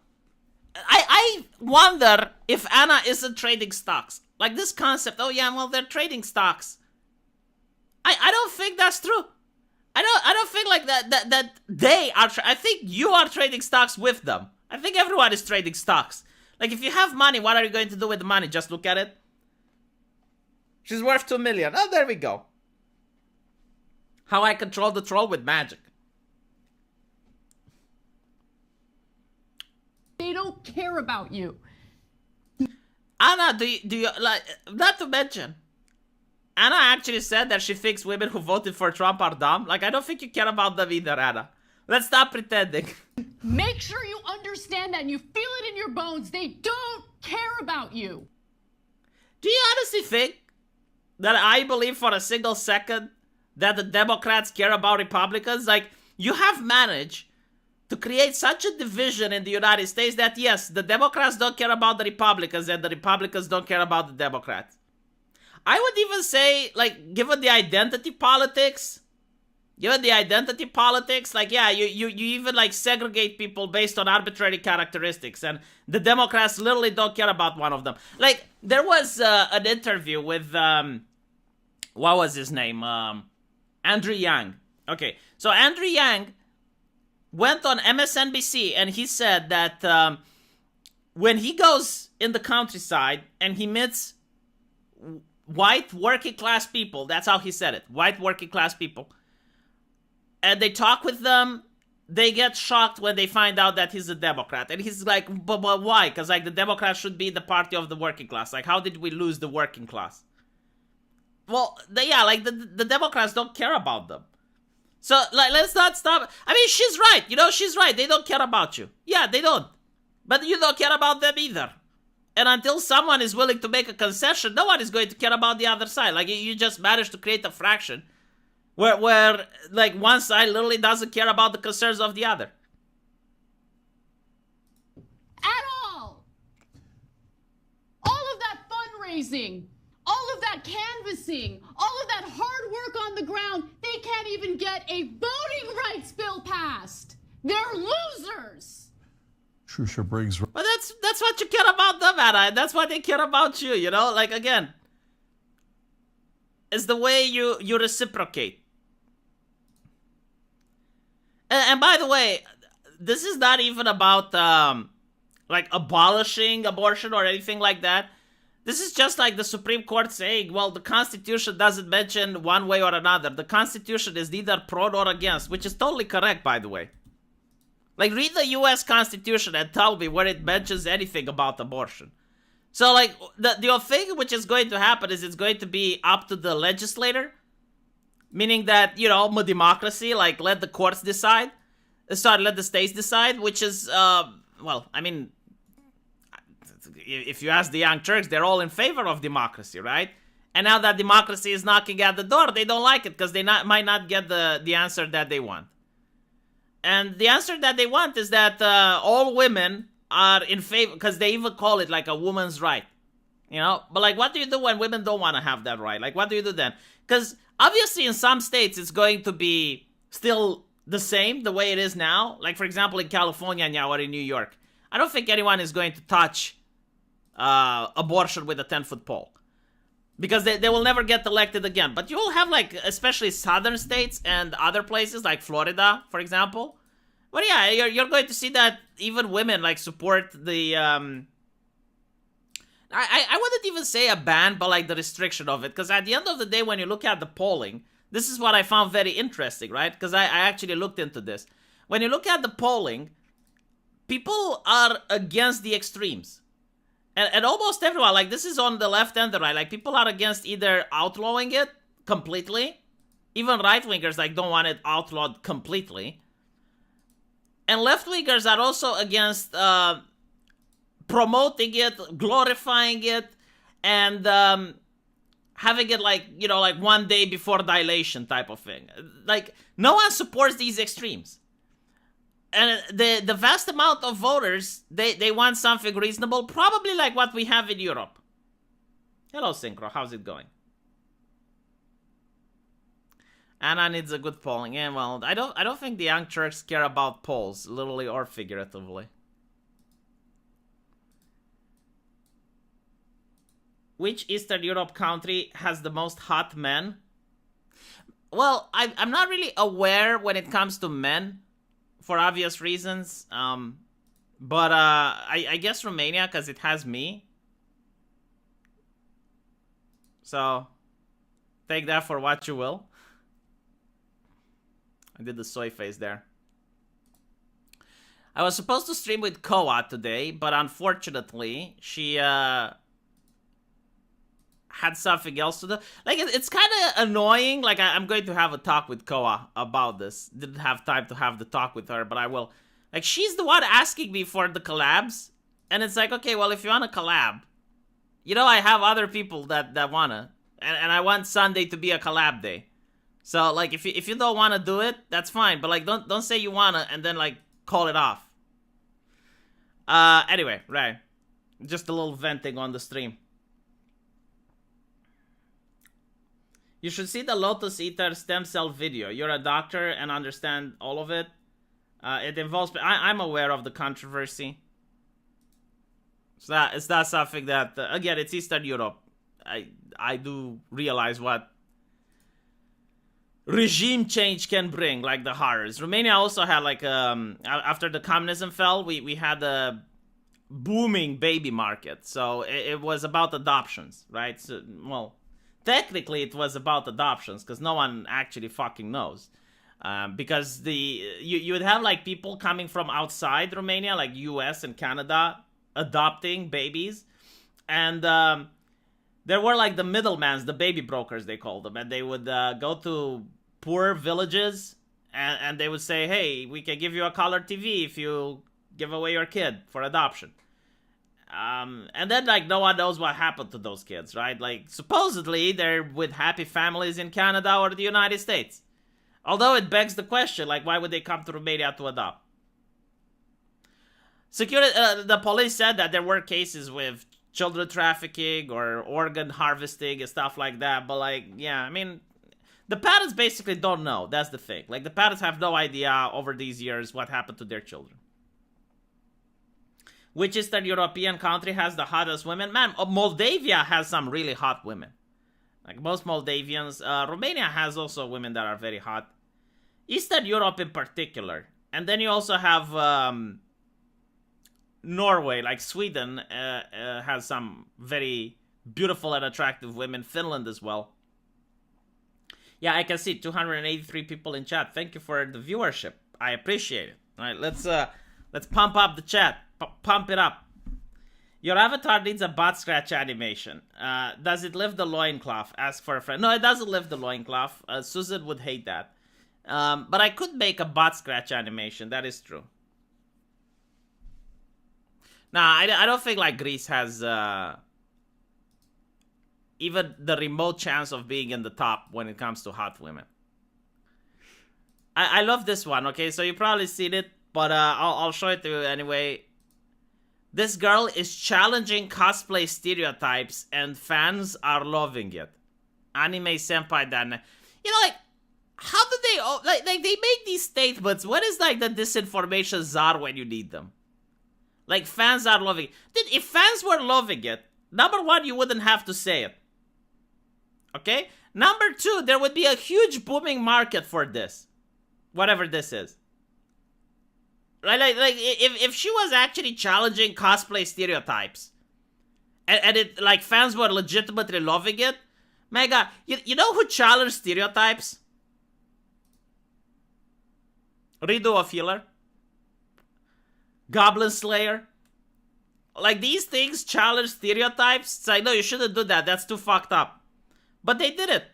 I wonder if Anna isn't trading stocks. Like, this concept, oh yeah, well, they're trading stocks. I don't think that's true. I don't think like that they are, I think you are trading stocks with them. I think everyone is trading stocks. Like, if you have money, what are you going to do with the money? Just look at it. She's worth 2 million. Oh, there we go. How I control the troll with magic. They don't care about you. Anna, do you like, not to mention, Anna actually said that she thinks women who voted for Trump are dumb. Like, I don't think you care about them either, Anna. Let's stop pretending. Make sure you understand that and you feel it in your bones. They don't care about you. Do you honestly think that I believe for a single second that the Democrats care about Republicans? Like, you have managed to create such a division in the United States that, yes, the Democrats don't care about the Republicans and the Republicans don't care about the Democrats. I would even say, like, given the identity politics, like, yeah, you even, like, segregate people based on arbitrary characteristics, and the Democrats literally don't care about one of them. Like, there was an interview with, what was his name? Andrew Yang. Okay, so Andrew Yang went on MSNBC, and he said that when he goes in the countryside and he meets white working class people, that's how he said it, white working class people, and they talk with them, they get shocked when they find out that he's a Democrat. And he's like, but why? Because, like, the Democrats should be the party of the working class. Like, how did we lose the working class? Well, the Democrats don't care about them. So, like, let's not stop. I mean, she's right. You know, she's right. They don't care about you. Yeah, they don't. But you don't care about them either. And until someone is willing to make a concession, no one is going to care about the other side. Like, you just managed to create a fraction where like, one side literally doesn't care about the concerns of the other. At all. All of that fundraising, all of that canvassing, all of that hard work on the ground, they can't even get a voting rights bill passed. They're losers. Shusha Briggs. But that's what you care about them, Anna. That's why they care about you, you know? Like, again, it's the way you reciprocate. And by the way, this is not even about, like, abolishing abortion or anything like that. This is just like the Supreme Court saying, well, the Constitution doesn't mention one way or another. The Constitution is neither pro nor against, which is totally correct, by the way. Like, read the U.S. Constitution and tell me where it mentions anything about abortion. So, like, the thing which is going to happen is it's going to be up to the legislator. Meaning that, you know, democracy, like, let the courts decide. Let the states decide, which is, well, I mean, if you ask the Young Turks, they're all in favor of democracy, right? And now that democracy is knocking at the door, they don't like it because they might not get the answer that they want. And the answer that they want is that all women are in favor, because they even call it like a woman's right. You know? But, like, what do you do when women don't want to have that right? Like, what do you do then? Because obviously in some states it's going to be still the same the way it is now. Like, for example, in California now or in New York, I don't think anyone is going to touch abortion with a 10-foot pole. Because they will never get elected again. But you will have, like, especially southern states and other places, like Florida, for example. But yeah, you're going to see that even women, like, support the... I wouldn't even say a ban, but, like, the restriction of it. Because at the end of the day, when you look at the polling, this is what I found very interesting, right? Because I actually looked into this. When you look at the polling, people are against the extremes. And almost everyone, like, this is on the left and the right, like, people are against either outlawing it completely. Even right-wingers, like, don't want it outlawed completely. And left-wingers are also against promoting it, glorifying it, and having it, like, you know, like, one day before dilation type of thing. Like, no one supports these extremes. And the vast amount of voters, they want something reasonable, probably like what we have in Europe. Hello, Synchro. How's it going? Anna needs a good polling. Yeah, well, I don't think the young Turks care about polls, literally or figuratively. Which Eastern Europe country has the most hot men? Well, I'm not really aware when it comes to men. For obvious reasons, but I guess Romania, because it has me. So, take that for what you will. I did the soy face there. I was supposed to stream with Koa today, but unfortunately, she had something else to do. Like, it's kind of annoying. Like, I'm going to have a talk with Koa about this. Didn't have time to have the talk with her, but I will. Like, she's the one asking me for the collabs. And it's like, okay, well, if you want a collab, you know, I have other people that wanna. And I want Sunday to be a collab day. So, like, if you don't want to do it, that's fine. But, like, don't say you wanna and then, like, call it off. Anyway, right. Just a little venting on the stream. You should see the Lotus Eater stem cell video. You're a doctor and understand all of it. It involves... I'm aware of the controversy. So it's not something that... again, it's Eastern Europe. I do realize what regime change can bring, like the horrors. Romania also had, like... after the communism fell, we had a booming baby market. So it was about adoptions, right? So, well... Technically, it was about adoptions, because no one actually fucking knows. Because you would have, like, people coming from outside Romania, like US and Canada, adopting babies. And there were, like, the middlemans, the baby brokers, they called them. And they would go to poor villages, and they would say, hey, we can give you a color TV if you give away your kid for adoption. And then, like, no one knows what happened to those kids, right? Like, supposedly, they're with happy families in Canada or the United States. Although it begs the question, like, why would they come to Romania to adopt? The police said that there were cases with children trafficking or organ harvesting and stuff like that. But, like, yeah, I mean, the parents basically don't know. That's the thing. Like, the parents have no idea over these years what happened to their children. Which Eastern European country has the hottest women? Man, Moldavia has some really hot women. Like most Moldavians. Romania has also women that are very hot. Eastern Europe in particular. And then you also have Norway, like Sweden has some very beautiful and attractive women. Finland as well. Yeah, I can see 283 people in chat. Thank you for the viewership. I appreciate it. All right, let's pump up the chat. Pump it up. Your avatar needs a butt scratch animation. Does it lift the loincloth? Ask for a friend. No, it doesn't lift the loincloth. Susan would hate that. But I could make a butt scratch animation. That is true. Nah, I don't think, like, Greece has even the remote chance of being in the top when it comes to hot women. I love this one, okay? So you probably seen it, but I'll show it to you anyway. This girl is challenging cosplay stereotypes and fans are loving it. Anime senpai dan. You know, like, how do they like they make these statements? What is like the disinformation czar when you need them? Like fans are loving it. Dude, if fans were loving it, number one, you wouldn't have to say it. Okay? Number two, there would be a huge booming market for this. Whatever this is. Like if she was actually challenging cosplay stereotypes, and it like fans were legitimately loving it, my God, you know who challenged stereotypes? Redo of Healer, Goblin Slayer. Like these things challenge stereotypes. It's like, no, you shouldn't do that. That's too fucked up. But they did it.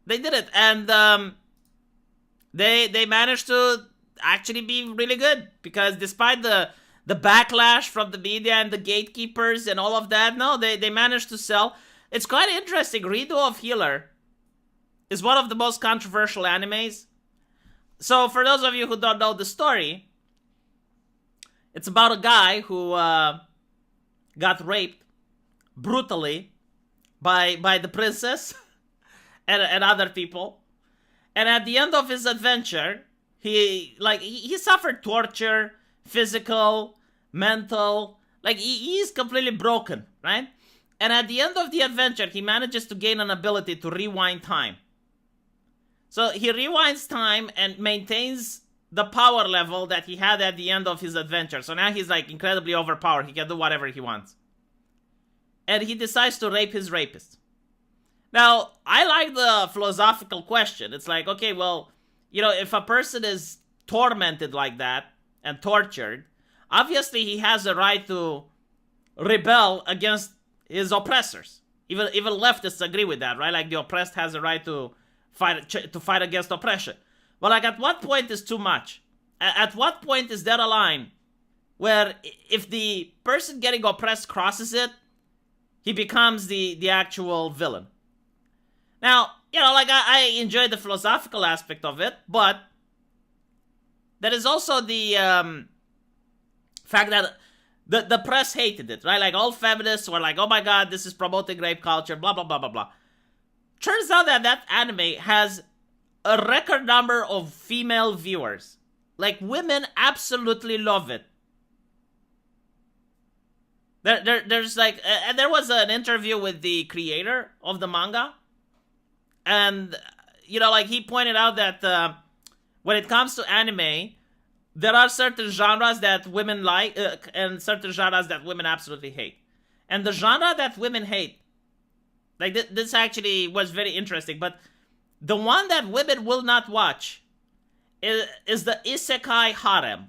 They did it, and they managed to actually be really good, because despite the backlash from the media and the gatekeepers and all of that, no, they managed to sell. It's quite interesting. Redo of Healer is one of the most controversial animes. So for those of you who don't know the story, it's about a guy who got raped brutally by the princess and other people. And at the end of his adventure, he suffered torture, physical, mental. Like he's completely broken, right? And at the end of the adventure, he manages to gain an ability to rewind time. So he rewinds time and maintains the power level that he had at the end of his adventure. So now he's like incredibly overpowered. He can do whatever he wants. And he decides to rape his rapist. Now, I like the philosophical question. It's like, okay, well, you know, if a person is tormented like that and tortured, obviously he has a right to rebel against his oppressors. Even leftists agree with that, right? Like the oppressed has a right to fight against oppression. But like, at what point is too much? At what point is there a line where if the person getting oppressed crosses it, he becomes the actual villain? Now, you know, like I enjoy the philosophical aspect of it, but there is also the fact that the press hated it, right? Like all feminists were like, oh my God, this is promoting rape culture, blah, blah, blah, blah, blah. Turns out that anime has a record number of female viewers. Like, women absolutely love it. There's like, and there was an interview with the creator of the manga. And, you know, like he pointed out that when it comes to anime, there are certain genres that women like and certain genres that women absolutely hate. And the genre that women hate, like this actually was very interesting, but the one that women will not watch is the isekai harem.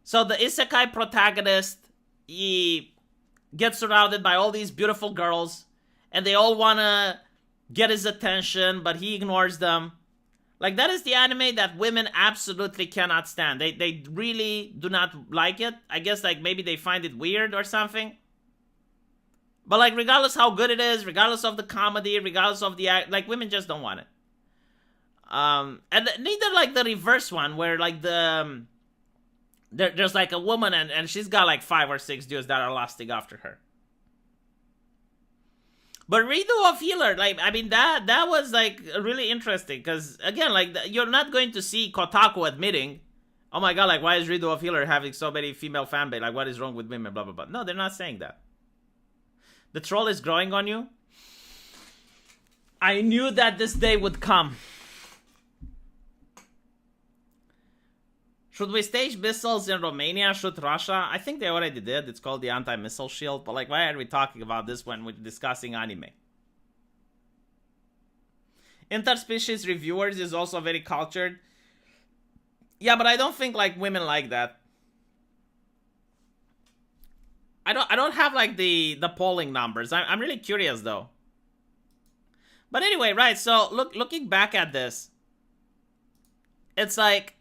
So the isekai protagonist, he gets surrounded by all these beautiful girls, and they all want to get his attention, but he ignores them. Like, that is the anime that women absolutely cannot stand. They really do not like it. I guess, like, maybe they find it weird or something. But, like, regardless how good it is, regardless of the comedy, regardless of the act, like, women just don't want it. And neither, like, the reverse one, where, like, there's, like, a woman, and she's got, like, 5 or 6 dudes that are lusting after her. But Redo of Healer, like, I mean, that was, like, really interesting. Because, again, like, you're not going to see Kotaku admitting, oh my God, like, why is Redo of Healer having so many female fanbase? Like, what is wrong with women, blah, blah, blah. No, they're not saying that. The troll is growing on you. I knew that this day would come. Should we stage missiles in Romania, shoot Russia? I think they already did. It's called the anti-missile shield. But, like, why are we talking about this when we're discussing anime? Interspecies reviewers is also very cultured. Yeah, but I don't think, like, women like that. I don't have, like, the polling numbers. I'm really curious, though. But anyway, right, so looking back at this, it's like,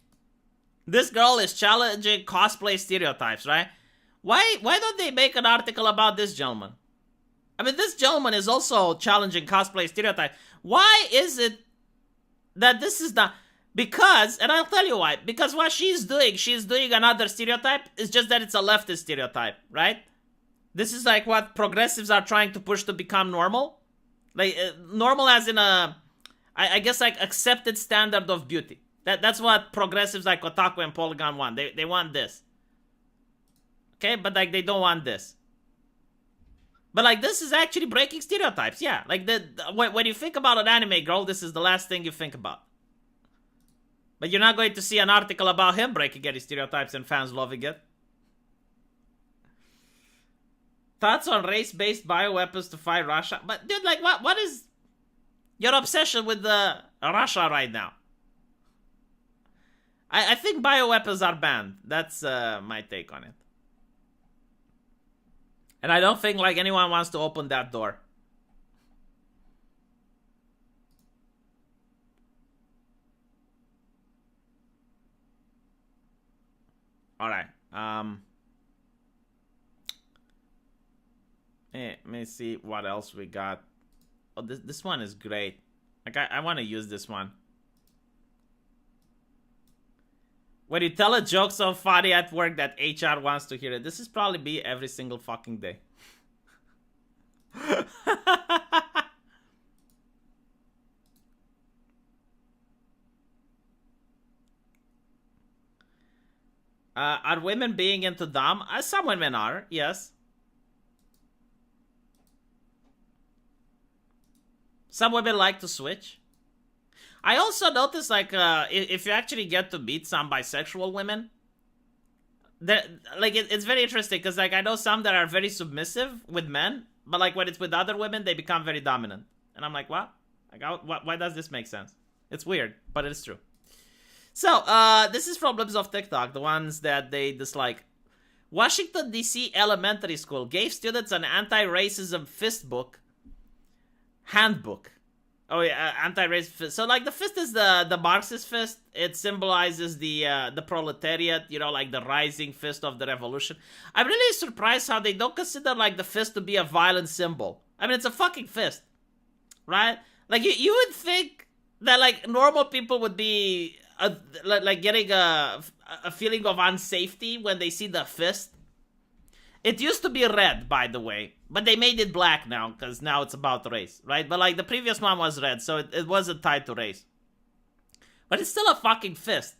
this girl is challenging cosplay stereotypes, right? Why don't they make an article about this gentleman? I mean, this gentleman is also challenging cosplay stereotypes. Why is it that this is not... Because, and I'll tell you why. Because what she's doing another stereotype. It's just that it's a leftist stereotype, right? This is like what progressives are trying to push to become normal. Like, normal as in a I guess like accepted standard of beauty. That's what progressives like Otaku and Polygon want. They want this. Okay, but like they don't want this. But like this is actually breaking stereotypes. Yeah, like when you think about an anime girl, this is the last thing you think about. But you're not going to see an article about him breaking any stereotypes and fans loving it. Thoughts on race-based bioweapons to fight Russia? But dude, like what is your obsession with Russia right now? I think bioweapons are banned. That's my take on it. And I don't think like anyone wants to open that door. All right. Let me see what else we got. Oh, this one is great. Like I want to use this one. When you tell a joke so funny at work that HR wants to hear it, this is probably me every single fucking day. Are women being into Dom? Some women are, yes. Some women like to switch. I also noticed, like, if you actually get to meet some bisexual women, it's very interesting, because, like, I know some that are very submissive with men, but, like, when it's with other women, they become very dominant. And I'm like, what? Like, why does this make sense? It's weird, but it's true. So, this is from Libs of TikTok, the ones that they dislike. Washington, D.C. elementary school gave students an anti-racism handbook. Oh yeah, anti-racist fist. So like the fist is the Marxist fist. It symbolizes the proletariat, you know, like the rising fist of the revolution. I'm really surprised how they don't consider like the fist to be a violent symbol. I mean, it's a fucking fist, right? Like you would think that like normal people would be like getting a feeling of unsafety when they see the fist. It used to be red, by the way, but they made it black now, because now it's about race, right? But, like, the previous one was red, so it wasn't tied to race. But it's still a fucking fist.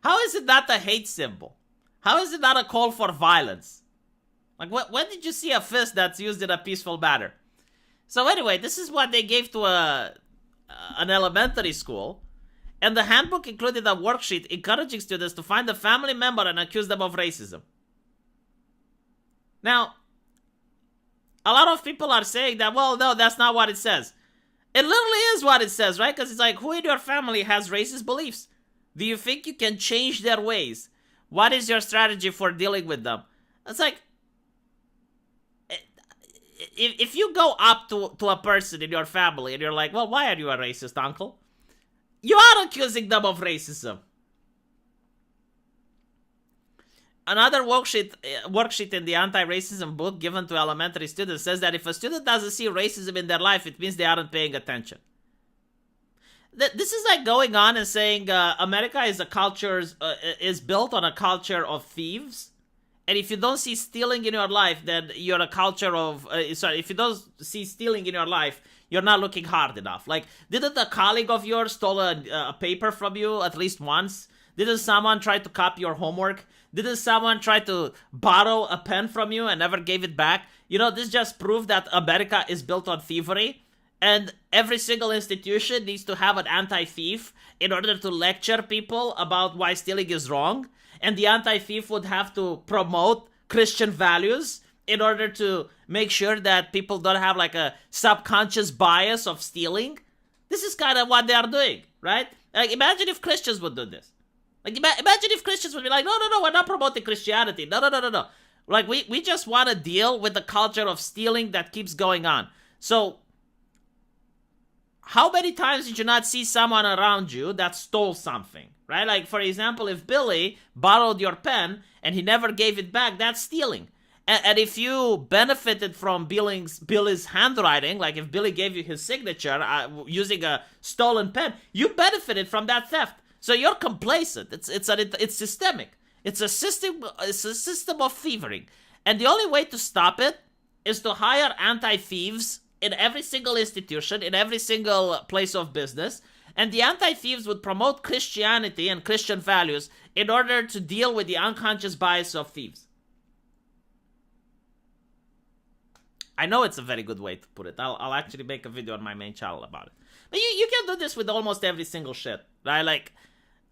How is it not a hate symbol? How is it not a call for violence? Like, when did you see a fist that's used in a peaceful manner? So, anyway, this is what they gave to an elementary school, and the handbook included a worksheet encouraging students to find a family member and accuse them of racism. Now, a lot of people are saying that, well, no, that's not what it says. It literally is what it says, right? Because it's like, who in your family has racist beliefs? Do you think you can change their ways? What is your strategy for dealing with them? It's like, if you go up to a person in your family and you're like, well, why are you a racist, uncle? You are accusing them of racism. Another worksheet in the anti-racism book given to elementary students says that if a student doesn't see racism in their life, it means they aren't paying attention. This is like going on and saying America is is built on a culture of thieves, and if you don't see stealing in your life, then you're a culture of if you don't see stealing in your life, you're not looking hard enough. Like, didn't a colleague of yours stole a paper from you at least once? Didn't someone try to copy your homework? Didn't someone try to borrow a pen from you and never gave it back? You know, this just proved that America is built on thievery. And every single institution needs to have an anti-thief in order to lecture people about why stealing is wrong. And the anti-thief would have to promote Christian values in order to make sure that people don't have like a subconscious bias of stealing. This is kind of what they are doing, right? Like, imagine if Christians would do this. Like, imagine if Christians would be like, no, we're not promoting Christianity. No. Like, we just want to deal with the culture of stealing that keeps going on. So, how many times did you not see someone around you that stole something, right? Like, for example, if Billy borrowed your pen and he never gave it back, that's stealing. And if you benefited from Billy's handwriting, like if Billy gave you his signature using a stolen pen, you benefited from that theft. So you're complacent. It's systemic. It's a system of thievery. And the only way to stop it is to hire anti-thieves in every single institution, in every single place of business, and the anti-thieves would promote Christianity and Christian values in order to deal with the unconscious bias of thieves. I know it's a very good way to put it. I'll actually make a video on my main channel about it. But you can do this with almost every single shit, right? Like,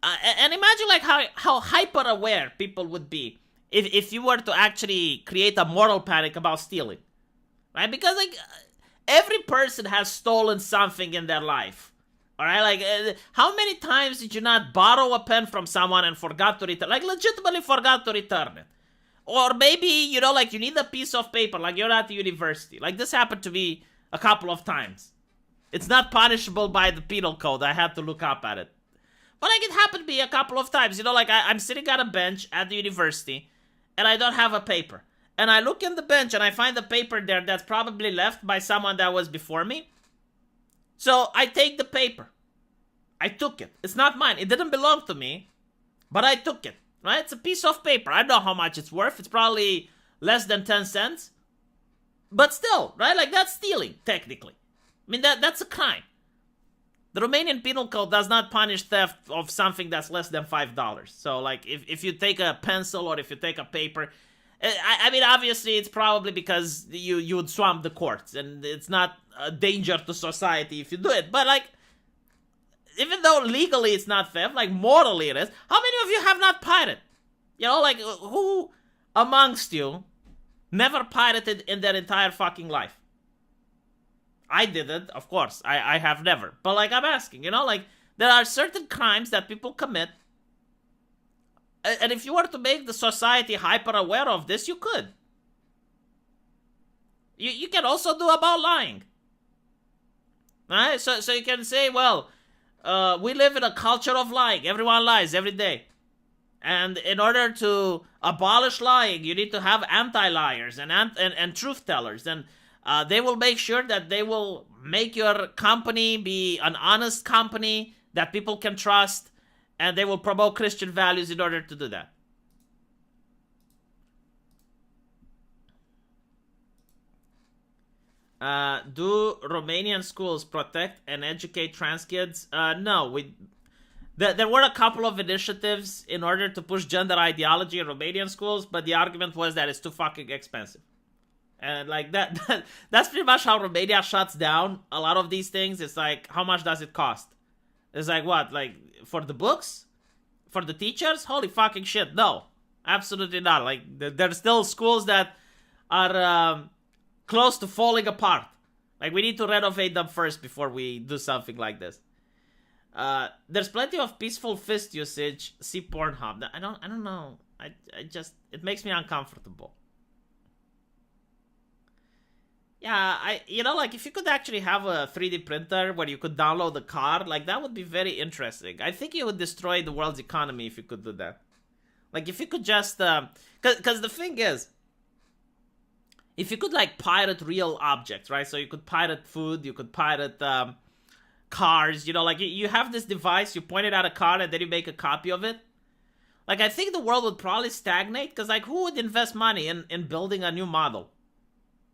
and imagine like how hyper aware people would be if you were to actually create a moral panic about stealing, right? Because like every person has stolen something in their life, all right? Like how many times did you not borrow a pen from someone and forgot to return, like legitimately forgot to return it? Or maybe, you know, like you need a piece of paper, like you're at the university. Like this happened to me a couple of times. It's not punishable by the penal code. I had to look up at it. But like it happened to me a couple of times. You know, like I'm sitting at a bench at the university and I don't have a paper. And I look in the bench and I find a paper there that's probably left by someone that was before me. So I take the paper. I took it. It's not mine. It didn't belong to me, but I took it. Right? It's a piece of paper. I don't know how much it's worth. It's probably less than 10 cents. But still, right? Like that's stealing, technically. I mean, that's a crime. The Romanian penal code does not punish theft of something that's less than $5. So, like, if you take a pencil or if you take a paper, I mean, obviously, it's probably because you would swamp the courts, and it's not a danger to society if you do it. But, like, even though legally it's not theft, like, morally it is, how many of you have not pirated? You know, like, who amongst you never pirated in their entire fucking life? I didn't, of course. I have never. But, like, I'm asking, you know, like, there are certain crimes that people commit. And if you were to make the society hyper-aware of this, you could. You can also do about lying. Right? So you can say, well, we live in a culture of lying. Everyone lies every day. And in order to abolish lying, you need to have anti-liars and truth-tellers. And they will make sure that they will make your company be an honest company that people can trust, and they will promote Christian values in order to do that. Do Romanian schools protect and educate trans kids? No. There were a couple of initiatives in order to push gender ideology in Romanian schools, but the argument was that it's too fucking expensive. And like that's pretty much how Romania shuts down a lot of these things. It's like, how much does it cost? It's like, what? Like, for the books? For the teachers? Holy fucking shit, no. Absolutely not. Like, there's still schools that are close to falling apart. Like, we need to renovate them first before we do something like this. There's plenty of peaceful fist usage. See Pornhub. I don't know. I just, it makes me uncomfortable. Yeah, you know, like, if you could actually have a 3D printer where you could download the car, like, that would be very interesting. I think it would destroy the world's economy if you could do that. Like, if you could just, because the thing is, if you could, like, pirate real objects, right? So you could pirate food, you could pirate cars, you know, like, you have this device, you point it at a car, and then you make a copy of it. Like, I think the world would probably stagnate, because, like, who would invest money in building a new model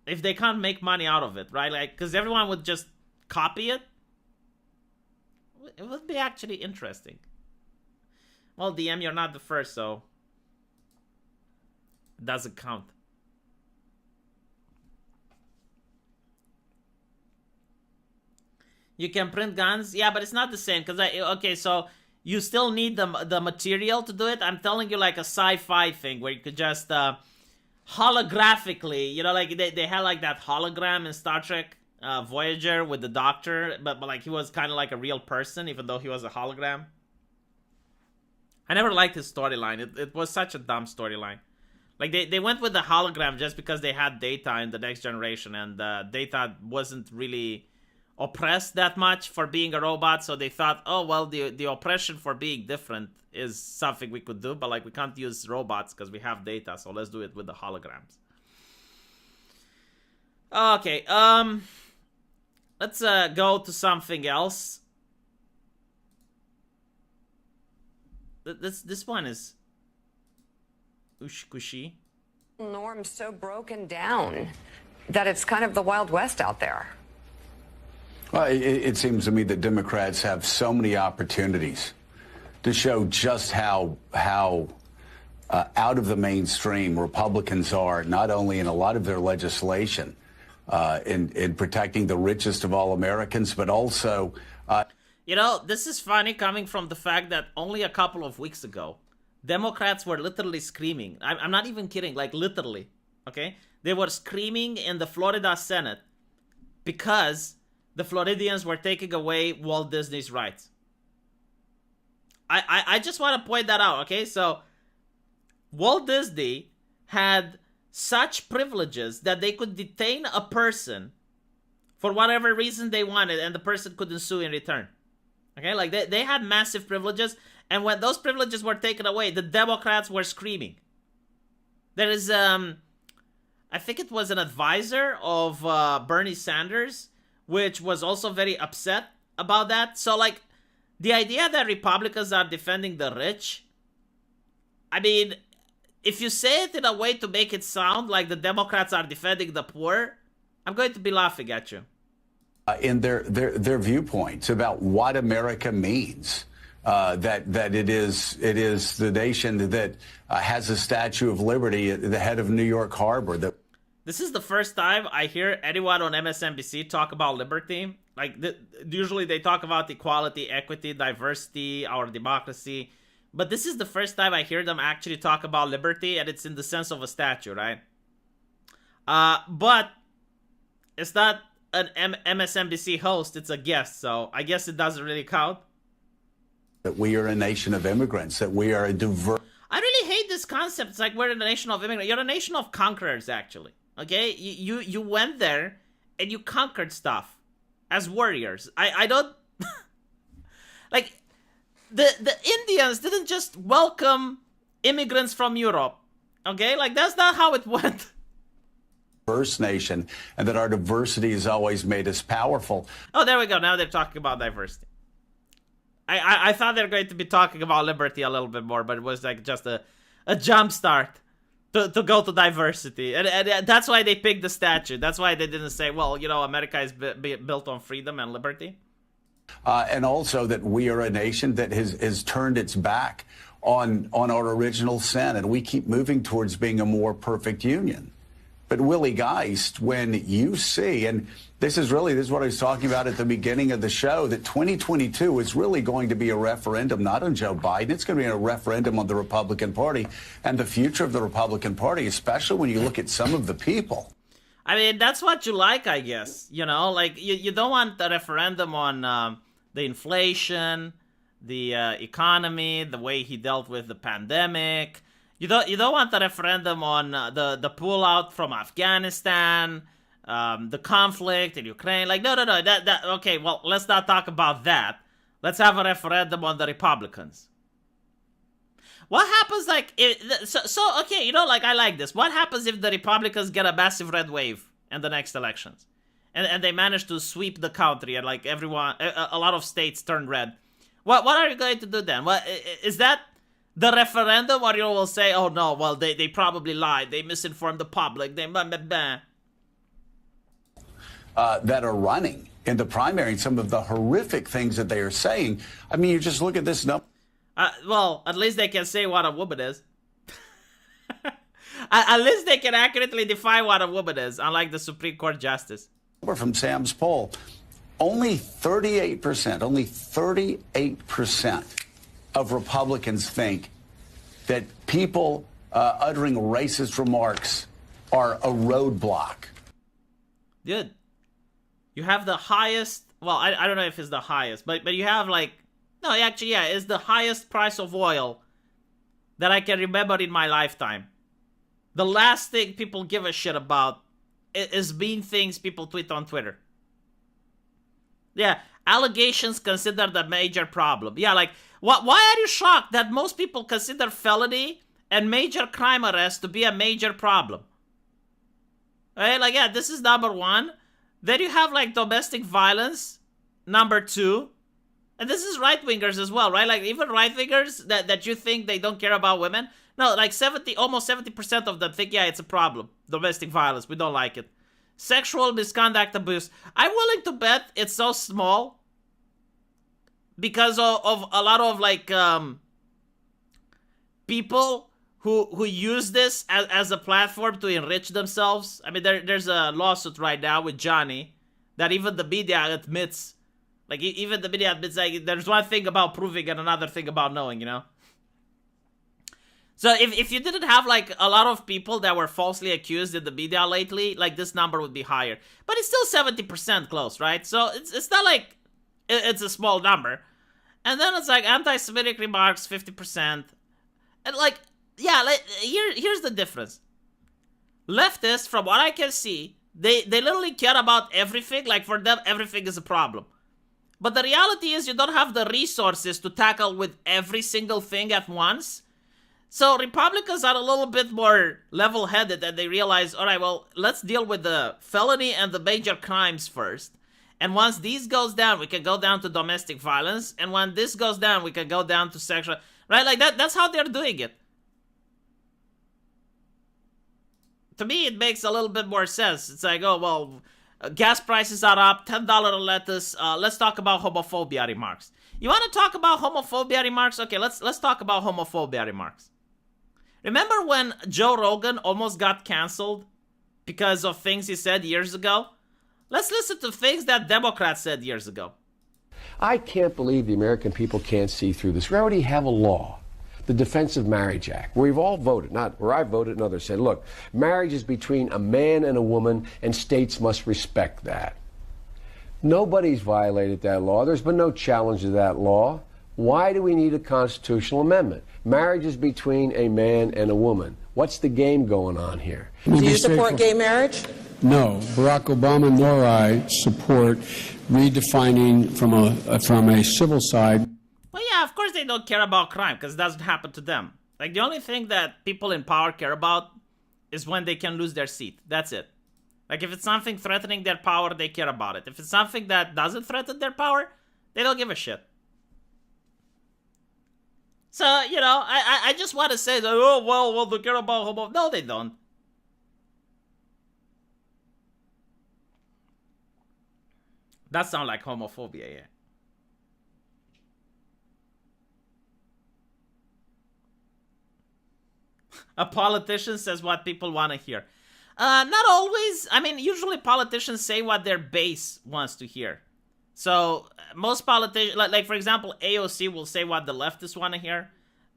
if they can't make money out of it, right? Like, because everyone would just copy it. It would be actually interesting. Well, DM, you're not the first, so it doesn't count. You can print guns? Yeah, but it's not the same, because okay, so you still need the material to do it. I'm telling you, like, a sci-fi thing where you could just holographically, you know, like they had like that hologram in Star Trek Voyager with the Doctor, but like he was kind of like a real person even though he was a hologram. I never liked his storyline. It was such a dumb storyline. Like they went with the hologram just because they had Data in the Next Generation, and Data wasn't really oppressed that much for being a robot, so they thought, oh well, the oppression for being different is something we could do, but like we can't use robots because we have Data, so let's do it with the holograms. Okay, let's go to something else. This one is Norms so broken down that it's kind of the Wild West out there. Well, it seems to me that Democrats have so many opportunities to show just how out of the mainstream Republicans are, not only in a lot of their legislation, in protecting the richest of all Americans, but also... You know, this is funny coming from the fact that only a couple of weeks ago, Democrats were literally screaming. I'm not even kidding, like literally, okay? They were screaming in the Florida Senate because the Floridians were taking away Walt Disney's rights. I just want to point that out, okay? So, Walt Disney had such privileges that they could detain a person for whatever reason they wanted, and the person couldn't sue in return. Okay, like they had massive privileges, and when those privileges were taken away, the Democrats were screaming. There is, I think it was an advisor of Bernie Sanders, which was also very upset about that. So, like, the idea that Republicans are defending the rich, I mean, if you say it in a way to make it sound like the Democrats are defending the poor, I'm going to be laughing at you. In their viewpoints about what America means, that it is the nation that has a Statue of Liberty at the head of New York Harbor. This is the first time I hear anyone on MSNBC talk about liberty. Like, usually they talk about equality, equity, diversity, our democracy. But this is the first time I hear them actually talk about liberty, and it's in the sense of a statue, right? But it's not an MSNBC host, it's a guest, so I guess it doesn't really count. That we are a nation of immigrants, that we are a diverse... I really hate this concept. It's like we're a nation of immigrants. You're a nation of conquerors, actually. Okay? You went there and you conquered stuff as warriors. I don't... like, the Indians didn't just welcome immigrants from Europe. Okay? Like, that's not how it went. Diverse nation, and that our diversity has always made us powerful. Oh, there we go. Now they're talking about diversity. I thought they were going to be talking about liberty a little bit more, but it was like just a jump start to go to diversity. And that's why they picked the statue. That's why they didn't say, well, you know, America is built on freedom and liberty. And also that we are a nation that has turned its back on our original sin, and we keep moving towards being a more perfect union. But Willie Geist, when you see, and this is what I was talking about at the beginning of the show, that 2022 is really going to be a referendum, not on Joe Biden. It's going to be a referendum on the Republican Party and the future of the Republican Party, especially when you look at some of the people. I mean, that's what you like, I guess. You know, like, you don't want a referendum on the inflation, the economy, the way he dealt with the pandemic. You don't want a referendum on the pullout from Afghanistan, the conflict in Ukraine. Like, no. That okay, well, let's not talk about that. Let's have a referendum on the Republicans. What happens, like, okay, you know, like, I like this. What happens if the Republicans get a massive red wave in the next elections? And they manage to sweep the country and, like, everyone, a lot of states turn red. What are you going to do then? What is that? The referendum, or you will say, oh no, well, they probably lied, they misinformed the public, they that are running in the primary, and some of the horrific things that they are saying. I mean, you just look at this number. Well, at least they can say what a woman is. At least they can accurately define what a woman is, unlike the Supreme Court justice. From Sam's poll, only 38% of Republicans think that people uttering racist remarks are a roadblock. Dude, you have the highest, well, I don't know if it's the highest, but you have, like, no, actually, yeah, it's the highest price of oil that I can remember in my lifetime. The last thing people give a shit about is mean things people tweet on Twitter. Yeah, allegations considered a major problem. Yeah, like, why are you shocked that most people consider felony and major crime arrest to be a major problem? Right? Like, yeah, this is number one. Then you have, like, domestic violence, number two. And this is right-wingers as well, right? Like, even right-wingers that you think they don't care about women. No, like, almost 70% of them think, yeah, it's a problem. Domestic violence, we don't like it. sexual misconduct abuse. I'm willing to bet it's so small because of a lot of like people who use this as a platform to enrich themselves. I mean, there's a lawsuit right now with Johnny that even the media admits. Like, even the media admits, like, there's one thing about proving and another thing about knowing, you know? So if you didn't have, like, a lot of people that were falsely accused in the media lately, like, this number would be higher. But it's still 70% close, right? So it's not like it's a small number. And then it's like anti-Semitic remarks, 50%. And, like, yeah, like, here's the difference. Leftists, from what I can see, they literally care about everything. Like, for them, everything is a problem. But the reality is you don't have the resources to tackle with every single thing at once. So Republicans are a little bit more level-headed and they realize, all right, well, let's deal with the felony and the major crimes first. And once these goes down, we can go down to domestic violence. And when this goes down, we can go down to sexual... Right? Like, that's how they're doing it. To me, it makes a little bit more sense. It's like, oh, well... gas prices are up, $10 a lettuce. Let's talk about homophobia remarks. You want to talk about homophobia remarks? Okay, let's talk about homophobia remarks. Remember when Joe Rogan almost got canceled because of things he said years ago? Let's listen to things that Democrats said years ago. I can't believe the American people can't see through this. We already have a law, the Defense of Marriage Act, where we've all voted, not where I voted and others said, look, marriage is between a man and a woman, and states must respect that. Nobody's violated that law. There's been no challenge to that law. Why do we need a constitutional amendment? Marriage is between a man and a woman. What's the game going on here? Do you support gay marriage? No. Barack Obama nor I support redefining from a civil side. Well, yeah, of course they don't care about crime because it doesn't happen to them. Like, the only thing that people in power care about is when they can lose their seat. That's it. Like, if it's something threatening their power, they care about it. If it's something that doesn't threaten their power, they don't give a shit. So, you know, I just want to say that, oh, well, they care about homo. No, they don't. That sounds like homophobia, yeah. A politician says what people want to hear. Not always. I mean, usually politicians say what their base wants to hear. So most politicians, like for example, AOC will say what the leftists want to hear.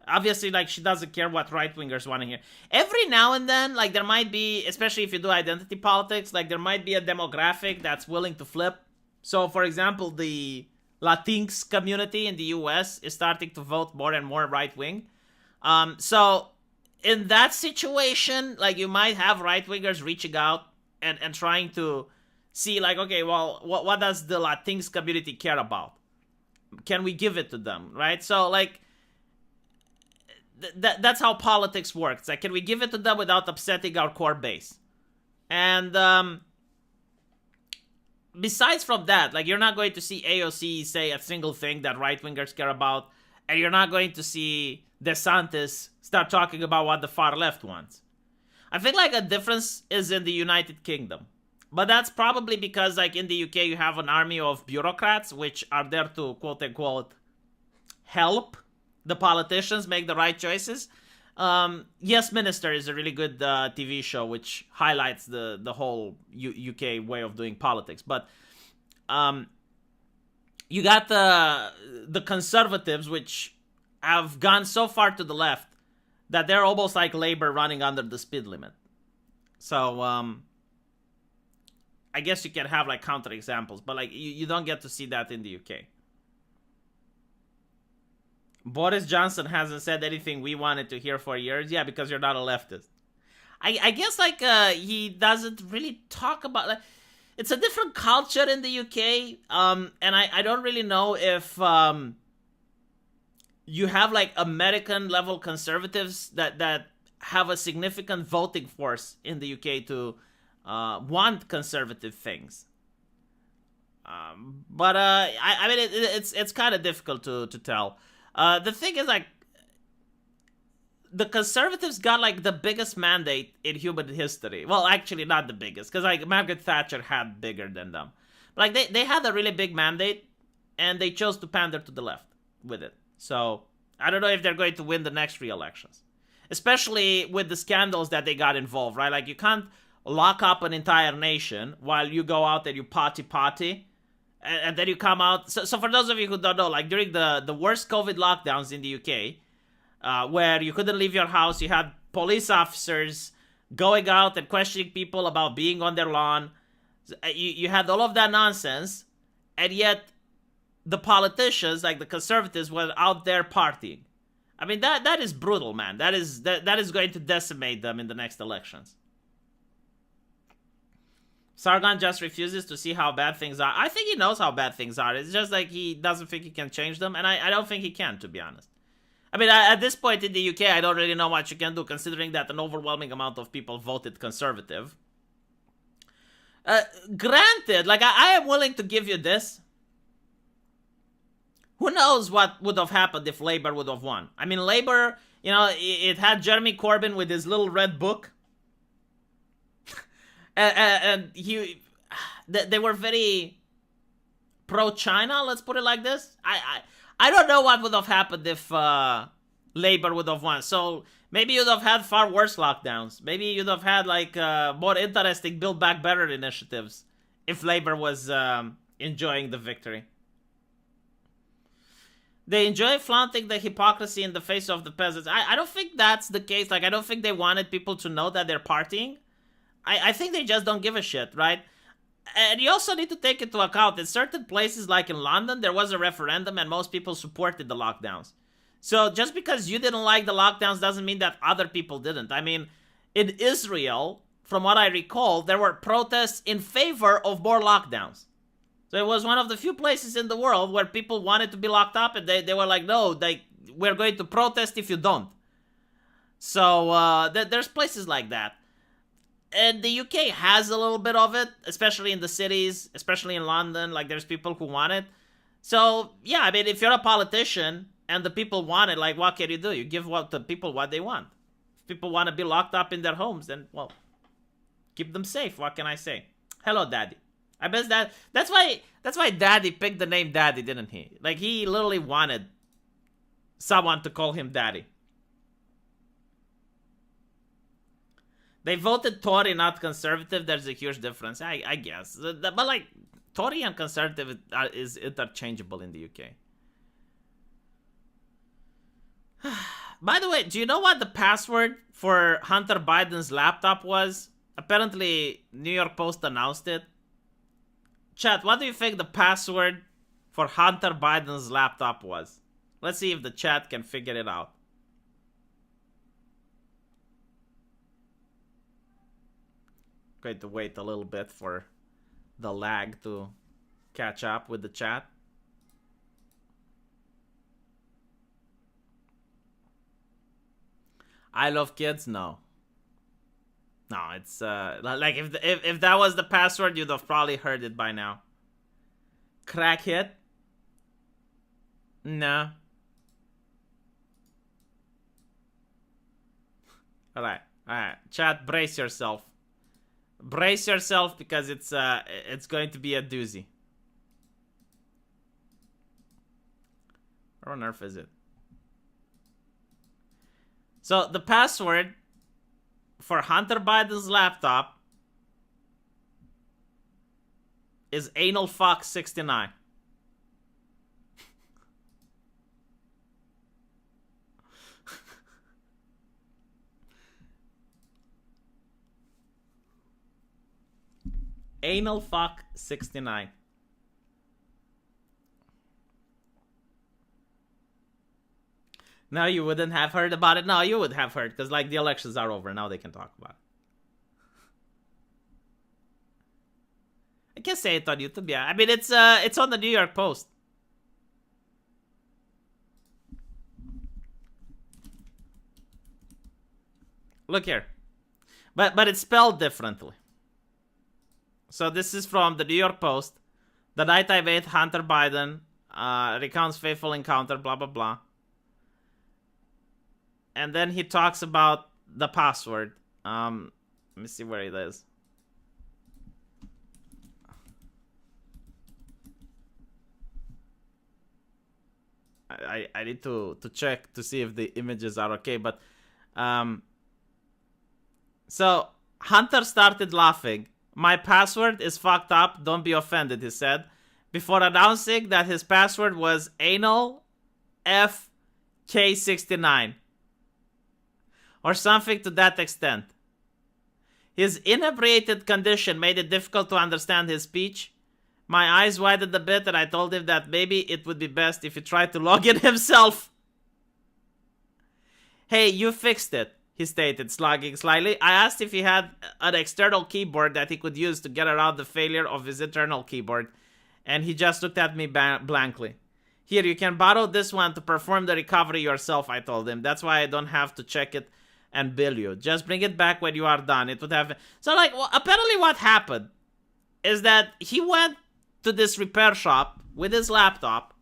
Obviously, like, she doesn't care what right-wingers want to hear. Every now and then, like, there might be, especially if you do identity politics, like, there might be a demographic that's willing to flip. So, for example, the Latinx community in the US is starting to vote more and more right-wing. So in that situation, like, you might have right-wingers reaching out and trying to see, like, okay, well, what does the Latinx community care about? Can we give it to them, right? So, like, that's how politics works. Like, can we give it to them without upsetting our core base? And besides from that, like, you're not going to see AOC say a single thing that right-wingers care about, and you're not going to see DeSantis start talking about what the far left wants. I think, like, a difference is in the United Kingdom. But that's probably because, like, in the UK, you have an army of bureaucrats which are there to, quote-unquote, help the politicians make the right choices. Yes, Minister is a really good TV show which highlights the whole UK way of doing politics. But you got the Conservatives, which have gone so far to the left that they're almost like Labour running under the speed limit. So I guess you can have, like, counter examples, but, like, you don't get to see that in the UK. Boris Johnson hasn't said anything we wanted to hear for years. Yeah, because you're not a leftist. I guess, like, he doesn't really talk about... Like, it's a different culture in the UK, and I don't really know if you have, like, American-level conservatives that have a significant voting force in the UK to want conservative things. But I mean, it's kind of difficult to tell. The thing is, like, the conservatives got like the biggest mandate in human history. Well, actually not the biggest, because like Margaret Thatcher had bigger than them. Like they had a really big mandate, and they chose to pander to the left with it. So I don't know if they're going to win the next re-elections, especially with the scandals that they got involved, right? Like you can't lock up an entire nation while you go out and you party, and then you come out. So for those of you who don't know, like during the worst COVID lockdowns in the UK, where you couldn't leave your house, you had police officers going out and questioning people about being on their lawn. You had all of that nonsense, and yet the politicians, like the conservatives, were out there partying. I mean, that is brutal, man. That is going to decimate them in the next elections. Sargon just refuses to see how bad things are. I think he knows how bad things are. It's just like he doesn't think he can change them, and I don't think he can, to be honest. I mean, at this point in the UK, I don't really know what you can do, considering that an overwhelming amount of people voted Conservative. Granted, like, I am willing to give you this. Who knows what would have happened if Labour would have won? I mean, Labour, you know, it had Jeremy Corbyn with his little red book. and they were very pro-China, let's put it like this. I don't know what would have happened if Labour would have won. So maybe you'd have had far worse lockdowns. Maybe you'd have had like more interesting Build Back Better initiatives if Labour was enjoying the victory. They enjoy flaunting the hypocrisy in the face of the peasants. I don't think that's the case. Like, I don't think they wanted people to know that they're partying. I think they just don't give a shit, right? And you also need to take into account in certain places, like in London, there was a referendum and most people supported the lockdowns. So just because you didn't like the lockdowns doesn't mean that other people didn't. I mean, in Israel, from what I recall, there were protests in favor of more lockdowns. So it was one of the few places in the world where people wanted to be locked up, and they were like, no, we're going to protest if you don't. So there's places like that. And the UK has a little bit of it, especially in the cities, especially in London. Like, there's people who want it. So, yeah, I mean, if you're a politician and the people want it, like, what can you do? You give the people what they want. If people want to be locked up in their homes, then, well, keep them safe. What can I say? Hello, Daddy. I bet that's why Daddy picked the name Daddy, didn't he? Like, he literally wanted someone to call him Daddy. They voted Tory, not Conservative. There's a huge difference, I guess. But, like, Tory and Conservative is interchangeable in the UK. By the way, do you know what the password for Hunter Biden's laptop was? Apparently, New York Post announced it. Chat, what do you think the password for Hunter Biden's laptop was? Let's see if the chat can figure it out. Going to wait a little bit for the lag to catch up with the chat. I love kids? No. No, it's like if that was the password, you'd have probably heard it by now. Crack hit? No. Alright. Chat, brace yourself. Brace yourself, because it's going to be a doozy. Where on earth is it? So the password for Hunter Biden's laptop is analfuck69. analfuck69. No, you wouldn't have heard about it. No, you would have heard, because like the elections are over now, they can talk about it. I can say it on YouTube. Yeah, I mean it's on the New York Post. Look here, but it's spelled differently. So this is from the New York Post. The night I met Hunter Biden recounts fateful encounter. Blah blah blah. and then he talks about the password. Let me see where it is. I need to check to see if the images are okay, but so Hunter started laughing. My password is fucked up, don't be offended, he said, before announcing that his password was anal FK69 or something to that extent. His inebriated condition made it difficult to understand his speech. My eyes widened a bit and I told him that maybe it would be best if he tried to log in himself. Hey, you fixed it, he stated, slugging slightly. I asked if he had an external keyboard that he could use to get around the failure of his internal keyboard, and he just looked at me blankly. Here, you can borrow this one to perform the recovery yourself, I told him. That's why I don't have to check it and bill you. Just bring it back when you are done. It would have... So, like, well, apparently what happened is that he went to this repair shop with his laptop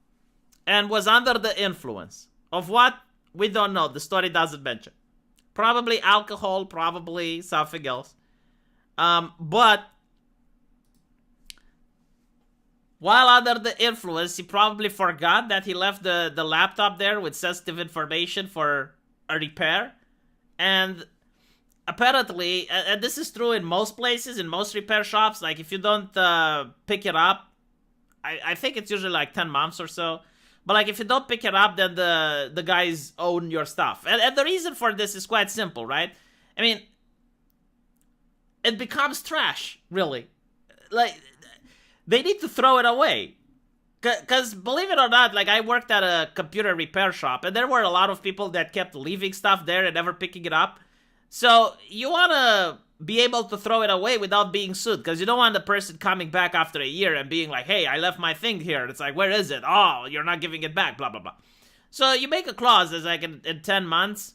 and was under the influence of what? We don't know. The story doesn't mention. Probably alcohol, probably something else. But while under the influence, he probably forgot that he left the laptop there with sensitive information for a repair. And apparently, and this is true in most places, in most repair shops, like if you don't pick it up, I think it's usually like 10 months or so. But like if you don't pick it up, then the guys own your stuff. And the reason for this is quite simple, right? I mean, it becomes trash, really. Like, they need to throw it away. Because believe it or not, like I worked at a computer repair shop, and there were a lot of people that kept leaving stuff there and never picking it up. So you want to be able to throw it away without being sued, because you don't want the person coming back after a year and being like, hey, I left my thing here. It's like, where is it? Oh, you're not giving it back, blah, blah, blah. So you make a clause that's like in 10 months,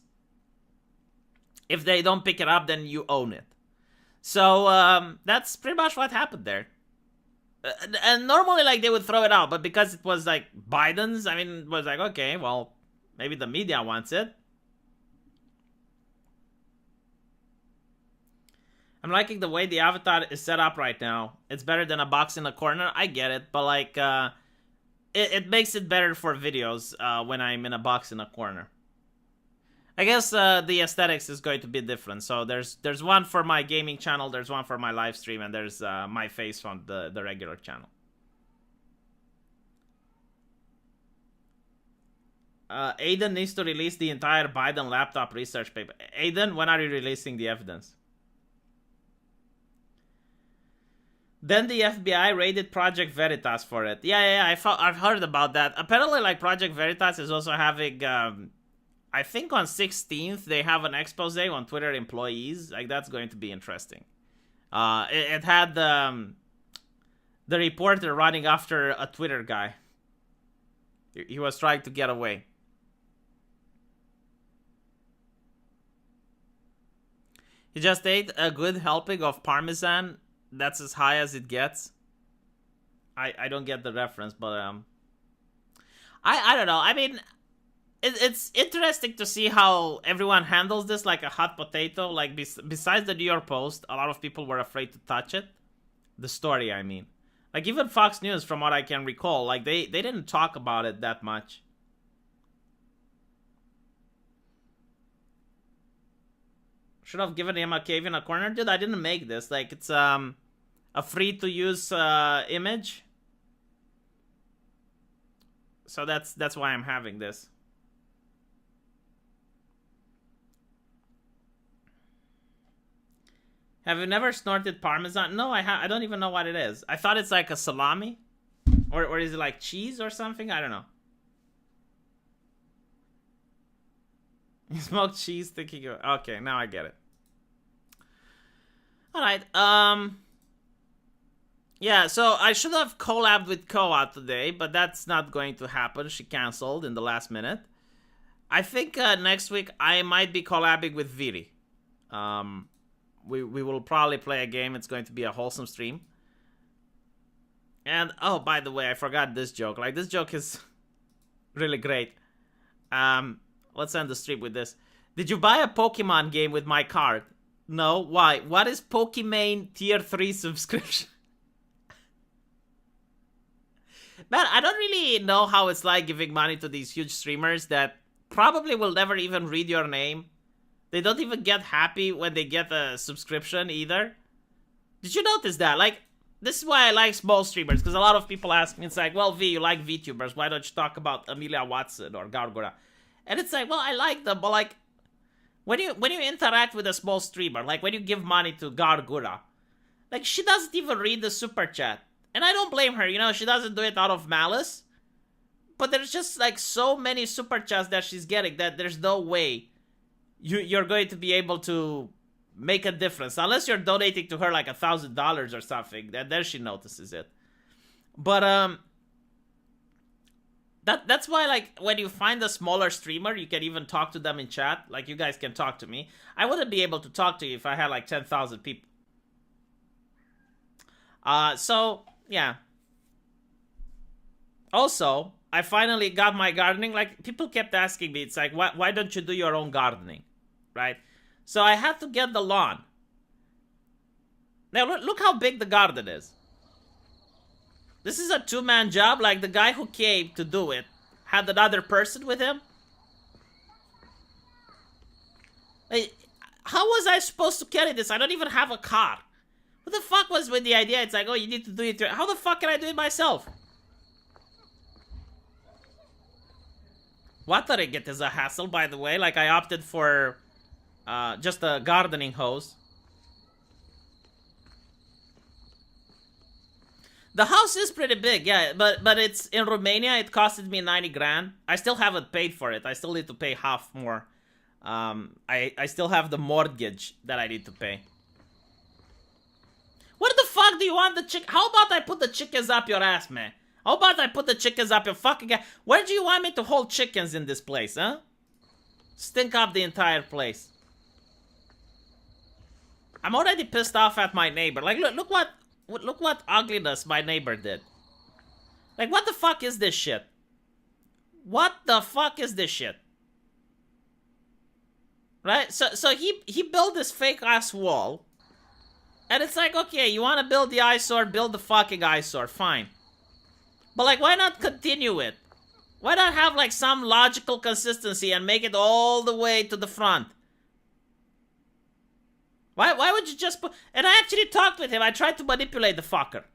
if they don't pick it up, then you own it. So that's pretty much what happened there. And normally, like, they would throw it out, but because it was, like, Biden's, I mean, it was like, okay, well, maybe the media wants it. I'm liking the way the avatar is set up right now. It's better than a box in a corner. I get it, but, like, it makes it better for videos when I'm in a box in a corner. I guess the aesthetics is going to be different. So there's one for my gaming channel, there's one for my live stream, and there's my face on the regular channel. Aiden needs to release the entire Biden laptop research paper. Aiden, when are you releasing the evidence? Then the FBI raided Project Veritas for it. Yeah, I've heard about that. Apparently, like, Project Veritas is also having... I think on 16th, they have an expose on Twitter employees. Like, that's going to be interesting. It had the reporter running after a Twitter guy. He was trying to get away. He just ate a good helping of Parmesan. That's as high as it gets. I don't get the reference, but I don't know. I mean, it's interesting to see how everyone handles this like a hot potato. Like, besides the New York Post, a lot of people were afraid to touch it. The story, I mean. Like, even Fox News, from what I can recall, like, they didn't talk about it that much. Should have given him a cave in a corner. Dude, I didn't make this. Like, it's a free-to-use image. So that's why I'm having this. Have you never snorted Parmesan? No, I don't even know what it is. I thought it's like a salami. Or is it like cheese or something? I don't know. You smoked cheese thinking of... Okay, now I get it. Alright, yeah, so I should have collabed with Koa today, but that's not going to happen. She canceled in the last minute. I think next week I might be collabing with Viri. We will probably play a game. It's going to be a wholesome stream. And, oh, by the way, I forgot this joke. Like, this joke is really great. Let's end the stream with this. Did you buy a Pokemon game with my card? No. Why? What is Pokimane Tier 3 subscription? Man, I don't really know how it's like giving money to these huge streamers that probably will never even read your name. They don't even get happy when they get a subscription either. Did you notice that? Like, this is why I like small streamers, because a lot of people ask me, it's like, well, V, you like VTubers, why don't you talk about Amelia Watson or Gargura? And it's like, well, I like them, but like, when you interact with a small streamer, like when you give money to Gargura, like, she doesn't even read the super chat. And I don't blame her, you know, she doesn't do it out of malice. But there's just like so many super chats that she's getting that there's no way you're going to be able to make a difference. Unless you're donating to her like $1,000 or something, then she notices it. But that's why, like, when you find a smaller streamer, you can even talk to them in chat. Like, you guys can talk to me. I wouldn't be able to talk to you if I had like 10,000 people. So yeah. Also, I finally got my gardening. Like, people kept asking me, it's like, why don't you do your own gardening? Right? So I had to get the lawn. Now, look how big the garden is. This is a two-man job. Like, the guy who came to do it had another person with him. Like, how was I supposed to carry this? I don't even have a car. What the fuck was with the idea? It's like, oh, you need to do it. How the fuck can I do it myself? Watering it is a hassle, by the way. Like, I opted for just a gardening hose. The house is pretty big, yeah, but it's in Romania. It costed me 90 grand. I still haven't paid for it. I still need to pay half more. I still have the mortgage that I need to pay. What the fuck do you want the chick? How about I put the chickens up your ass, man? How about I put the chickens up your fucking ass? Where do you want me to hold chickens in this place, huh? Stink up the entire place. I'm already pissed off at my neighbor. Like, look what ugliness my neighbor did. Like, what the fuck is this shit? What the fuck is this shit? Right? So he built this fake ass wall. And it's like, okay, you want to build the eyesore, build the fucking eyesore, fine. But like, why not continue it? Why not have like some logical consistency and make it all the way to the front? Why would you just put... And I actually talked with him. I tried to manipulate the fucker.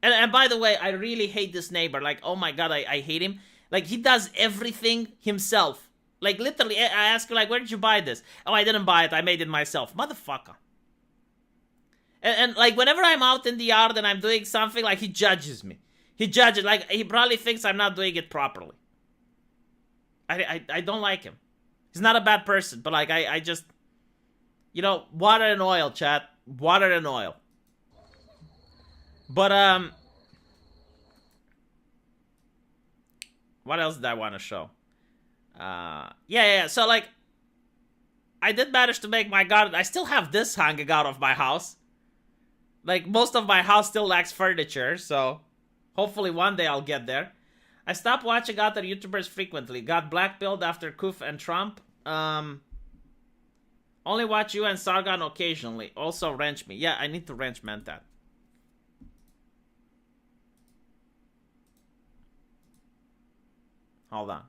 And by the way, I really hate this neighbor. Like, oh my god, I hate him. Like, he does everything himself. Like, literally, I ask him, like, where did you buy this? Oh, I didn't buy it. I made it myself. Motherfucker. And like, whenever I'm out in the yard and I'm doing something, like, he judges me. He judges, like, he probably thinks I'm not doing it properly. I don't like him. He's not a bad person, but like, I just... You know, water and oil, chat. Water and oil. But, what else did I want to show? Yeah. So, like, I did manage to make my garden. I still have this hanging out of my house. Like, most of my house still lacks furniture, so hopefully one day I'll get there. I stopped watching other YouTubers frequently. Got blackpilled after Kuf and Trump. Only watch you and Sargon occasionally. Also wrench me. Yeah, I need to wrench Mentat. Hold on.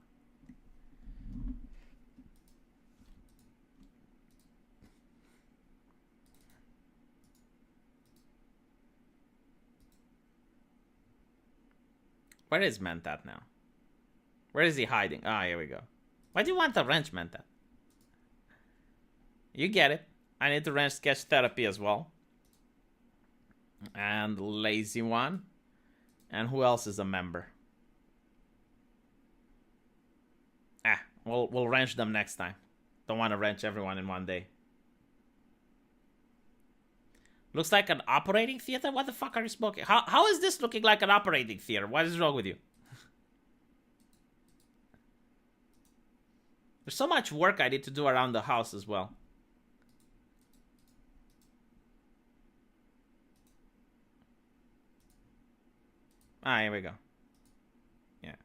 Where is Mentat now? Where is he hiding? Ah, here we go. Why do you want to wrench Mentat? You get it. I need to wrench sketch therapy as well. And lazy one. And who else is a member? We'll wrench them next time. Don't want to wrench everyone in one day. Looks like an operating theater? What the fuck are you smoking? How is this looking like an operating theater? What is wrong with you? There's so much work I need to do around the house as well. Ah, here we go. Yeah.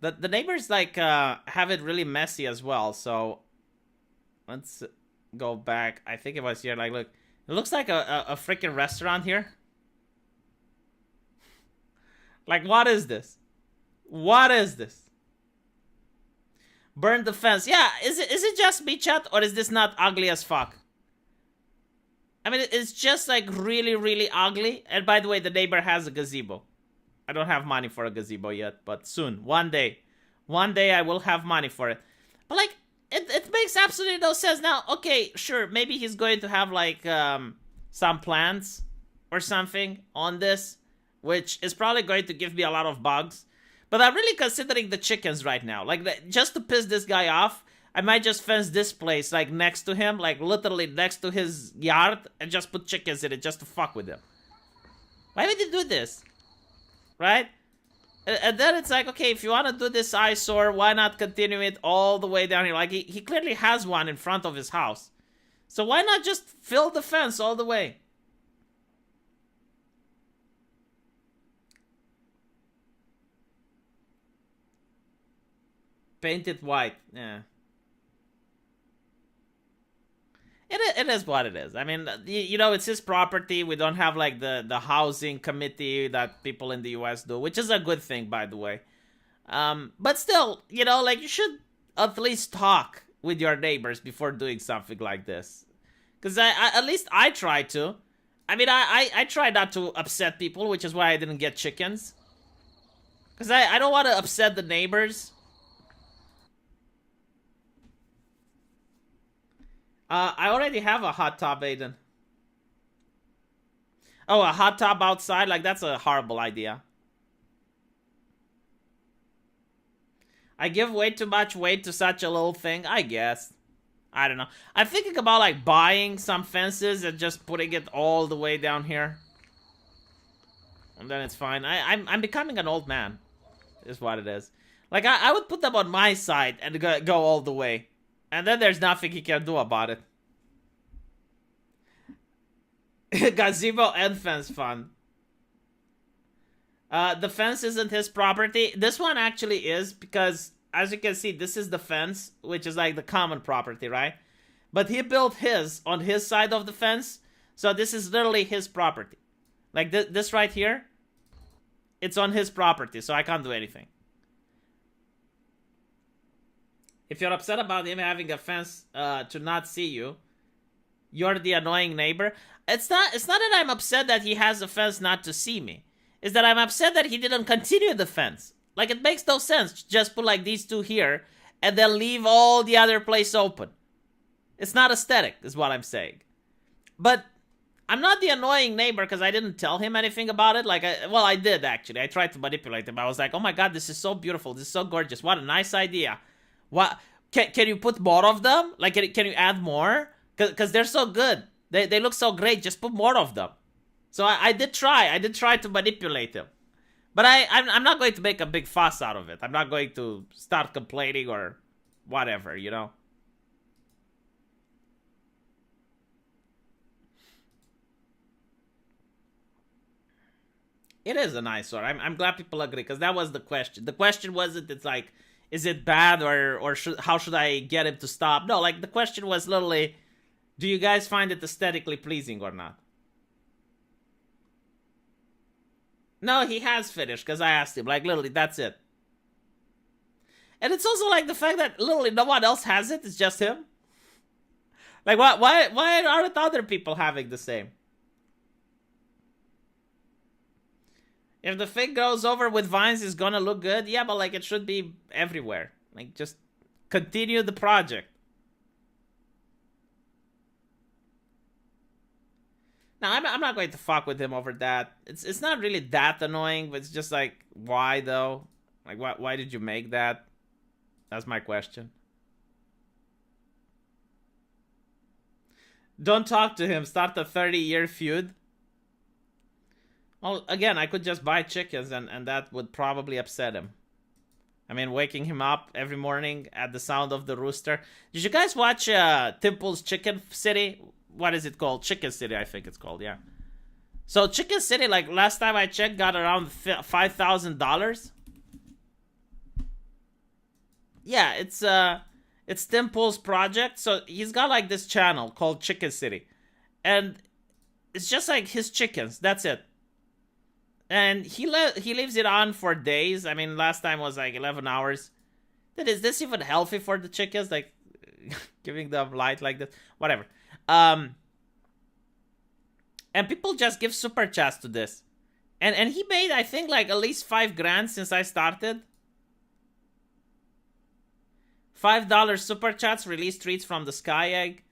The neighbors like have it really messy as well. So let's go back. I think it was here. Like, look, it looks like a freaking restaurant here. Like, what is this? What is this? Burn the fence. Yeah, is it just me, chat, or is this not ugly as fuck? I mean, it's just like really, really ugly. And by the way, the neighbor has a gazebo. I don't have money for a gazebo yet, but soon, one day I will have money for it. But like, it makes absolutely no sense. Now, okay, sure, maybe he's going to have like some plants or something on this, which is probably going to give me a lot of bugs. But I'm really considering the chickens right now. Like, just to piss this guy off, I might just fence this place like next to him, like literally next to his yard, and just put chickens in it just to fuck with him. Why would he do this? Right? And then it's like, okay, if you want to do this eyesore, why not continue it all the way down here? Like, he clearly has one in front of his house. So why not just fill the fence all the way? Paint it white. Yeah. It is what it is. I mean, you know, it's his property. We don't have like the housing committee that people in the US do, which is a good thing, by the way. But still, you know, like, you should at least talk with your neighbors before doing something like this. Because at least I try to. I mean, I try not to upset people, which is why I didn't get chickens. Because I don't want to upset the neighbors. I already have a hot tub, Aiden. Oh, a hot tub outside? Like, that's a horrible idea. I give way too much weight to such a little thing, I guess. I don't know. I'm thinking about, like, buying some fences and just putting it all the way down here. And then it's fine. I'm becoming an old man, is what it is. Like, I would put them on my side and go all the way. And then there's nothing he can do about it. Gazebo and fence fund. The fence isn't his property. This one actually is, because as you can see, this is the fence, which is like the common property, right? But he built his on his side of the fence. So this is literally his property. Like this right here, it's on his property, so I can't do anything. If you're upset about him having a fence to not see you, you're the annoying neighbor. It's not that I'm upset that he has a fence not to see me. It's that I'm upset that he didn't continue the fence. Like, it makes no sense. Just put like these two here and then leave all the other place open. It's not aesthetic, is what I'm saying. But I'm not the annoying neighbor because I didn't tell him anything about it. Like, well, I did actually. I tried to manipulate him. I was like, oh my god, this is so beautiful. This is so gorgeous. What a nice idea. What can you put more of them? Like, can you add more? Because they're so good. They look so great. Just put more of them. So I did try. I did try to manipulate him. But I'm not going to make a big fuss out of it. I'm not going to start complaining or whatever, you know. It is an eyesore. I'm glad people agree, because that was the question. The question wasn't, it's like, is it bad or how should I get him to stop? No, like, the question was literally, do you guys find it aesthetically pleasing or not? No, he has finished, because I asked him. Like, literally, that's it. And it's also like the fact that literally no one else has it. It's just him. Like, why aren't other people having the same? If the thing goes over with vines, it's gonna look good. Yeah, but like, it should be everywhere. Like, just continue the project. Now, I'm not going to fuck with him over that. It's not really that annoying, but it's just like, why though? Like, why did you make that? That's my question. Don't talk to him. Start a 30-year feud. Well, again, I could just buy chickens and that would probably upset him. I mean, waking him up every morning at the sound of the rooster. Did you guys watch Timple's Chicken City? What is it called? Chicken City, I think it's called, yeah. So Chicken City, like, last time I checked, got around $5,000. yeah, it's Tim Pool's project. So he's got like this channel called Chicken City, and it's just like his chickens. That's it. And he leaves it on for days. I mean, last time was like 11 hours. Then is this even healthy for the chickens? Like giving them light like this, whatever. And people just give super chats to this, and he made, I think, like at least $5,000 since I started. $5 super chats release treats from the Sky Egg.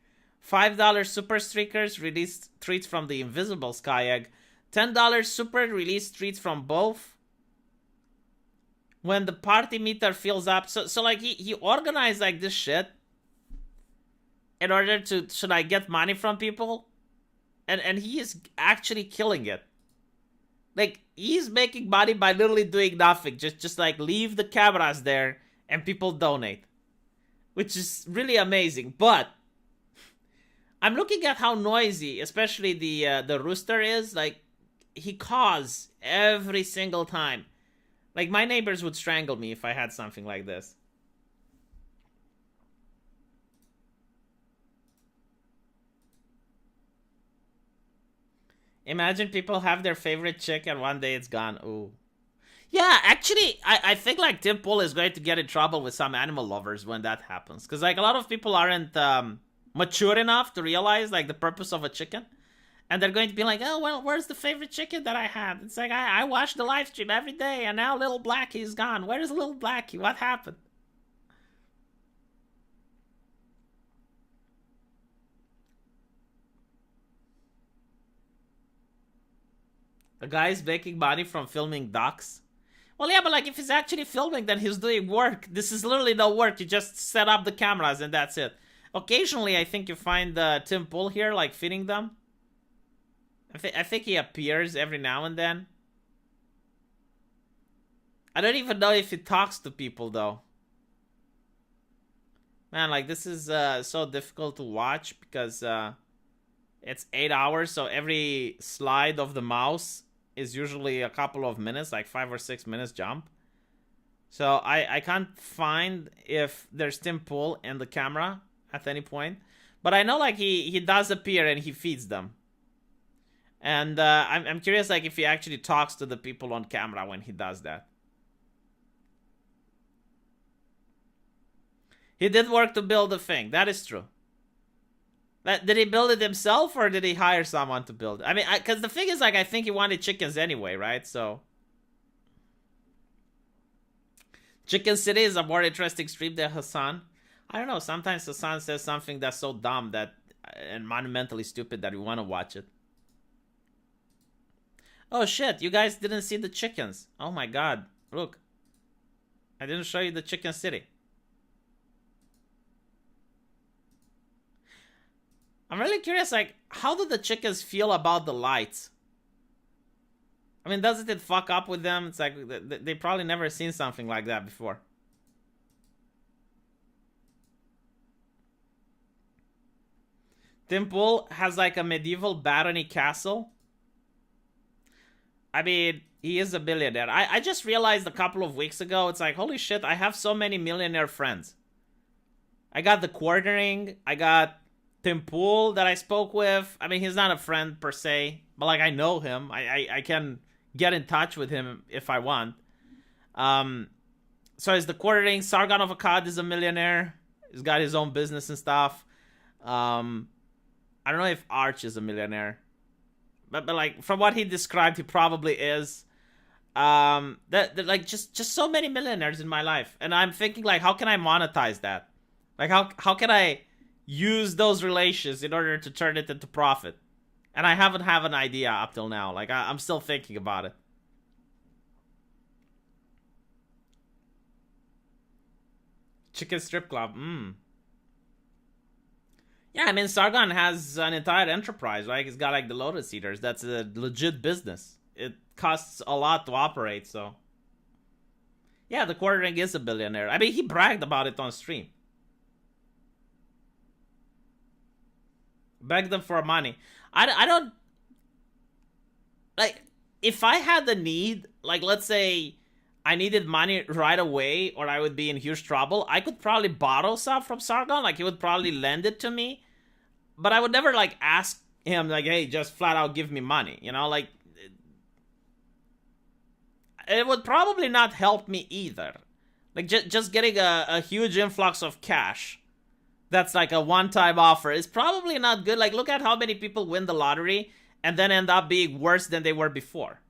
$5 super streakers release treats from the invisible Sky Egg. $10 super release treats from both. When the party meter fills up, so like he organized like this shit in order to get money from people, and he is actually killing it. Like, he's making money by literally doing nothing, just like leave the cameras there and people donate, which is really amazing. But I'm looking at how noisy, especially the rooster is. Like, he caws every single time. Like, my neighbors would strangle me if I had something like this. Imagine people have their favorite chick and one day it's gone. Ooh. Yeah, actually, I think like Tim Pool is going to get in trouble with some animal lovers when that happens. Because like a lot of people aren't mature enough to realize like the purpose of a chicken. And they're going to be like, oh, well, where's the favorite chicken that I had? It's like, I watch the live stream every day, and now Little Blackie's gone. Where's Little Blackie? What happened? The guy's making money from filming docs. Well, yeah, but like if he's actually filming, then he's doing work. This is literally no work. You just set up the cameras and that's it. Occasionally, I think you find Tim Pool here, like feeding them. I think he appears every now and then. I don't even know if he talks to people, though. Man, like, this is so difficult to watch because it's 8 hours, so every slide of the mouse is usually a couple of minutes, like 5 or 6 minutes jump. So I can't find if there's Tim Pool in the camera at any point. But I know, like, he does appear and he feeds them. And I'm curious, like, if he actually talks to the people on camera when he does that. He did work to build the thing. That is true. Did he build it himself or did he hire someone to build it? I mean, because the thing is, like, I think he wanted chickens anyway, right? So Chicken City is a more interesting stream than Hassan. I don't know. Sometimes Hassan says something that's so dumb that and monumentally stupid that we want to watch it. Oh shit, you guys didn't see the chickens. Oh my god. Look. I didn't show you the Chicken City. I'm really curious, like, how do the chickens feel about the lights? I mean, doesn't it fuck up with them? It's like, they probably never seen something like that before. Tim Pool has like a medieval barony castle. I mean, he is a billionaire. I just realized a couple of weeks ago, it's like, holy shit, I have so many millionaire friends. I got the Quartering, I got Tim Pool that I spoke with. I mean, he's not a friend per se, but like I know him. I can get in touch with him if I want. So is the Quartering. Sargon of Akkad is a millionaire. He's got his own business and stuff. I don't know if Arch is a millionaire. But like from what he described, he probably is. That like just so many millionaires in my life, and I'm thinking like, how can I monetize that? Like how can I use those relations in order to turn it into profit? And I haven't have an idea up till now. Like I'm still thinking about it. Chicken strip club. Yeah, I mean, Sargon has an entire enterprise, right? He's got, like, the Lotus Eaters. That's a legit business. It costs a lot to operate, so. Yeah, the Quartering is a billionaire. I mean, he bragged about it on stream. Begged them for money. I don't... Like, if I had the need, like, let's say I needed money right away or I would be in huge trouble, I could probably borrow some from Sargon. Like, he would probably lend it to me. But I would never, like, ask him, like, hey, just flat out give me money. You know, like, it would probably not help me either. Like, just getting a huge influx of cash that's like a one-time offer is probably not good. Like, look at how many people win the lottery and then end up being worse than they were before.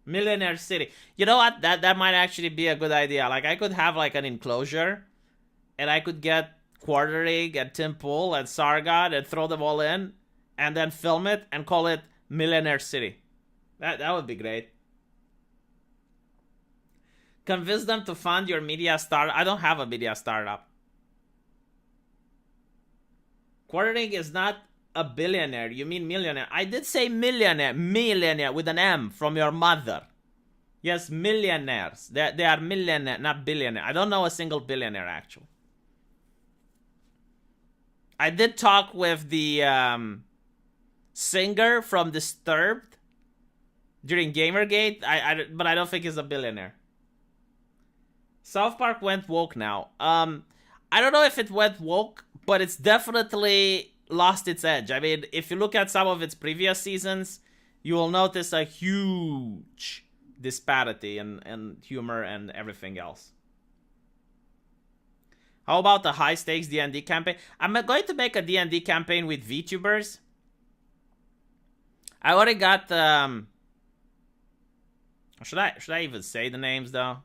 Millionaire City. You know what? That might actually be a good idea. Like, I could have, like, an enclosure, and I could get Quartering and Tim Pool and Sargon and throw them all in, and then film it and call it Millionaire City. That would be great. Convince them to fund your media startup. I don't have a media startup. Quartering is not a billionaire. You mean millionaire. I did say millionaire. Millionaire with an M from your mother. Yes, millionaires. They are millionaire, not billionaire. I don't know a single billionaire, actually. I did talk with the singer from Disturbed during Gamergate, but I don't think he's a billionaire. South Park went woke now. I don't know if it went woke, but it's definitely lost its edge. I mean, if you look at some of its previous seasons, you will notice a huge disparity in humor and everything else. How about the high stakes D&D campaign? I'm going to make a D&D campaign with VTubers. I already got should I even say the names though?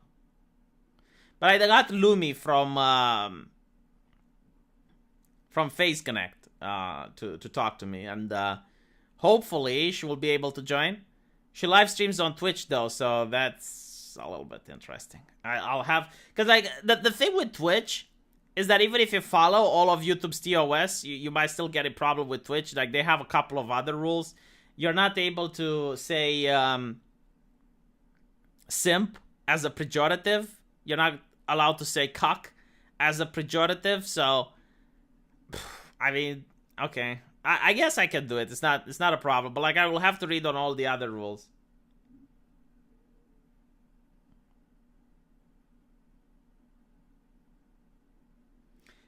But I got Lumi from Face Connect to talk to me, and hopefully she will be able to join. She live streams on Twitch though, so that's a little bit interesting. I'll have, because like the thing with Twitch is that even if you follow all of YouTube's TOS, you might still get a problem with Twitch. Like, they have a couple of other rules. You're not able to say simp as a pejorative. You're not allowed to say cuck as a pejorative. So, I mean, okay. I guess I can do it. It's not a problem. But like, I will have to read on all the other rules.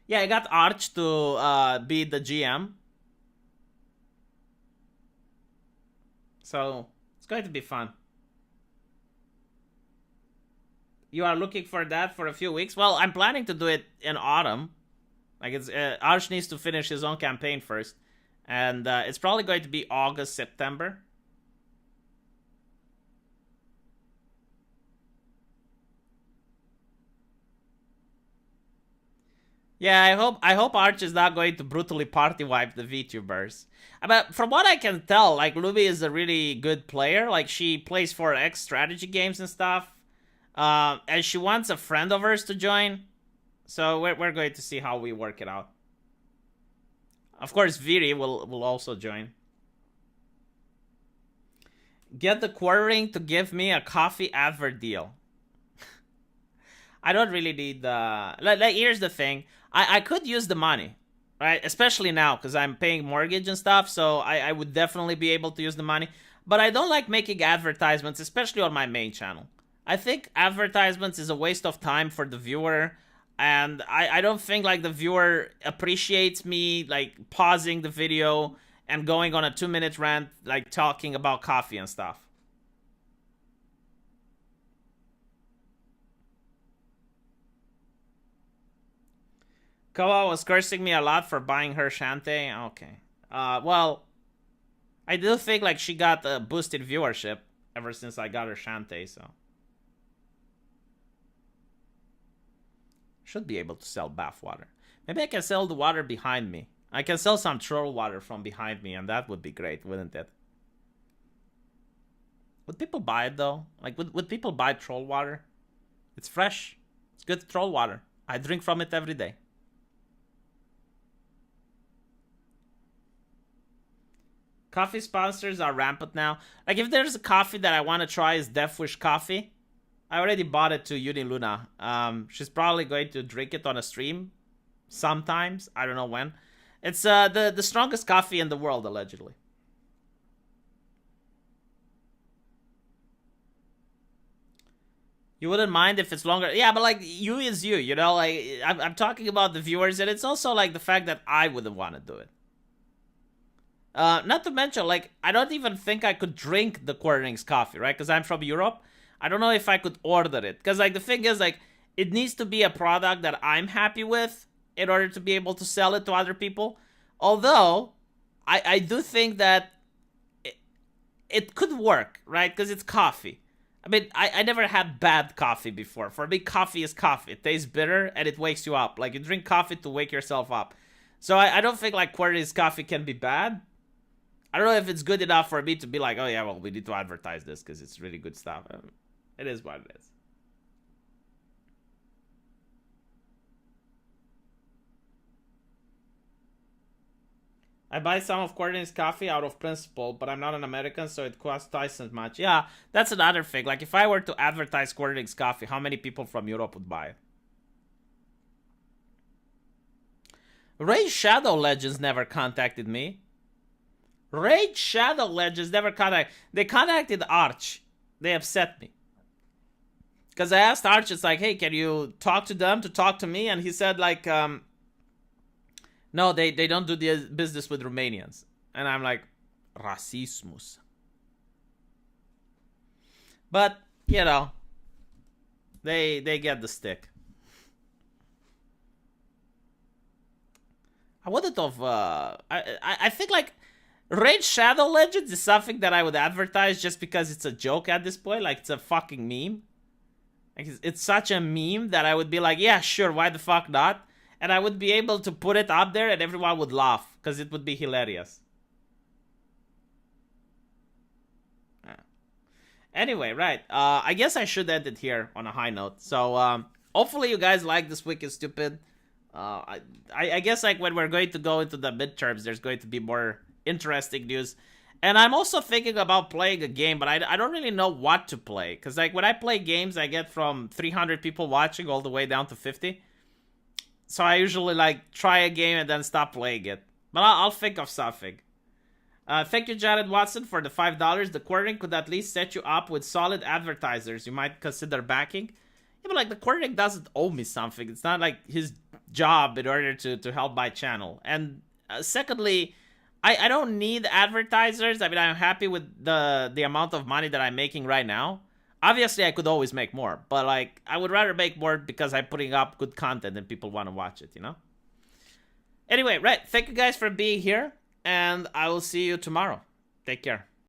Yeah, I got Arch to be the GM. So, it's going to be fun. You are looking for that for a few weeks? Well, I'm planning to do it in autumn. Like, it's Arch needs to finish his own campaign first. And it's probably going to be August, September. Yeah, I hope Arch is not going to brutally party wipe the VTubers. But from what I can tell, like, Luby is a really good player. Like, she plays 4X strategy games and stuff. And she wants a friend of hers to join. So we're going to see how we work it out. Of course, Viri will also join. Get the Quartering to give me a coffee advert deal. I don't really need the... Like, here's the thing. I could use the money, right? Especially now, because I'm paying mortgage and stuff, so I would definitely be able to use the money. But I don't like making advertisements, especially on my main channel. I think advertisements is a waste of time for the viewer, and I don't think, like, the viewer appreciates me, like, pausing the video and going on a 2-minute rant, like, talking about coffee and stuff. Koa was cursing me a lot for buying her Shantae. Okay. Well, I do think, like, she got a boosted viewership ever since I got her Shantae, so. Should be able to sell bath water. Maybe I can sell the water behind me. I can sell some troll water from behind me, and that would be great, wouldn't it? Would people buy it, though? Like, would people buy troll water? It's fresh. It's good troll water. I drink from it every day. Coffee sponsors are rampant now. Like, if there's a coffee that I want to try is Death Wish coffee. I already bought it to Uni Luna. She's probably going to drink it on a stream. Sometimes. I don't know when. It's the strongest coffee in the world, allegedly. You wouldn't mind if it's longer. Yeah, but like, you is you, you know? Like, I'm talking about the viewers, and it's also like the fact that I wouldn't want to do it. Not to mention, like, I don't even think I could drink the Quarterings coffee, right? Because I'm from Europe. I don't know if I could order it. Because, like, the thing is, like, it needs to be a product that I'm happy with in order to be able to sell it to other people. Although, I do think that it could work, right? Because it's coffee. I mean, I never had bad coffee before. For me, coffee is coffee. It tastes bitter and it wakes you up. Like, you drink coffee to wake yourself up. So I don't think, like, Quarterings coffee can be bad. I don't know if it's good enough for me to be like, oh yeah, well, we need to advertise this because it's really good stuff. It is what it is. I buy some of Quarterings coffee out of principle, but I'm not an American, so it costs twice as much. Yeah, that's another thing. Like, if I were to advertise Quarterings coffee, how many people from Europe would buy it? Raid Shadow Legends never contacted me. Raid Shadow Legends never contacted. They contacted Arch. They upset me. Because I asked Arch, it's like, hey, can you talk to them to talk to me? And he said, like, no, they don't do the business with Romanians. And I'm like, racismus. But, you know, they get the stick. I wouldn't have, I think, like, Raid Shadow Legends is something that I would advertise just because it's a joke at this point. Like, it's a fucking meme. Like, it's such a meme that I would be like, yeah, sure, why the fuck not? And I would be able to put it up there and everyone would laugh because it would be hilarious. Anyway, right. I guess I should end it here on a high note. So, hopefully you guys like This Week is Stupid. I guess, like, when we're going to go into the midterms, there's going to be more interesting news. And I'm also thinking about playing a game, but I don't really know what to play. Because, like, when I play games, I get from 300 people watching all the way down to 50. So I usually, like, try a game and then stop playing it. But I'll think of something. Thank you, Jared Watson, for the $5. The Quartering could at least set you up with solid advertisers you might consider backing. Yeah, but, like, the Quartering doesn't owe me something. It's not, like, his job in order to help my channel. And secondly, I don't need advertisers. I mean, I'm happy with the amount of money that I'm making right now. Obviously, I could always make more. But, like, I would rather make more because I'm putting up good content and people want to watch it, you know? Anyway, right. Thank you guys for being here. And I will see you tomorrow. Take care.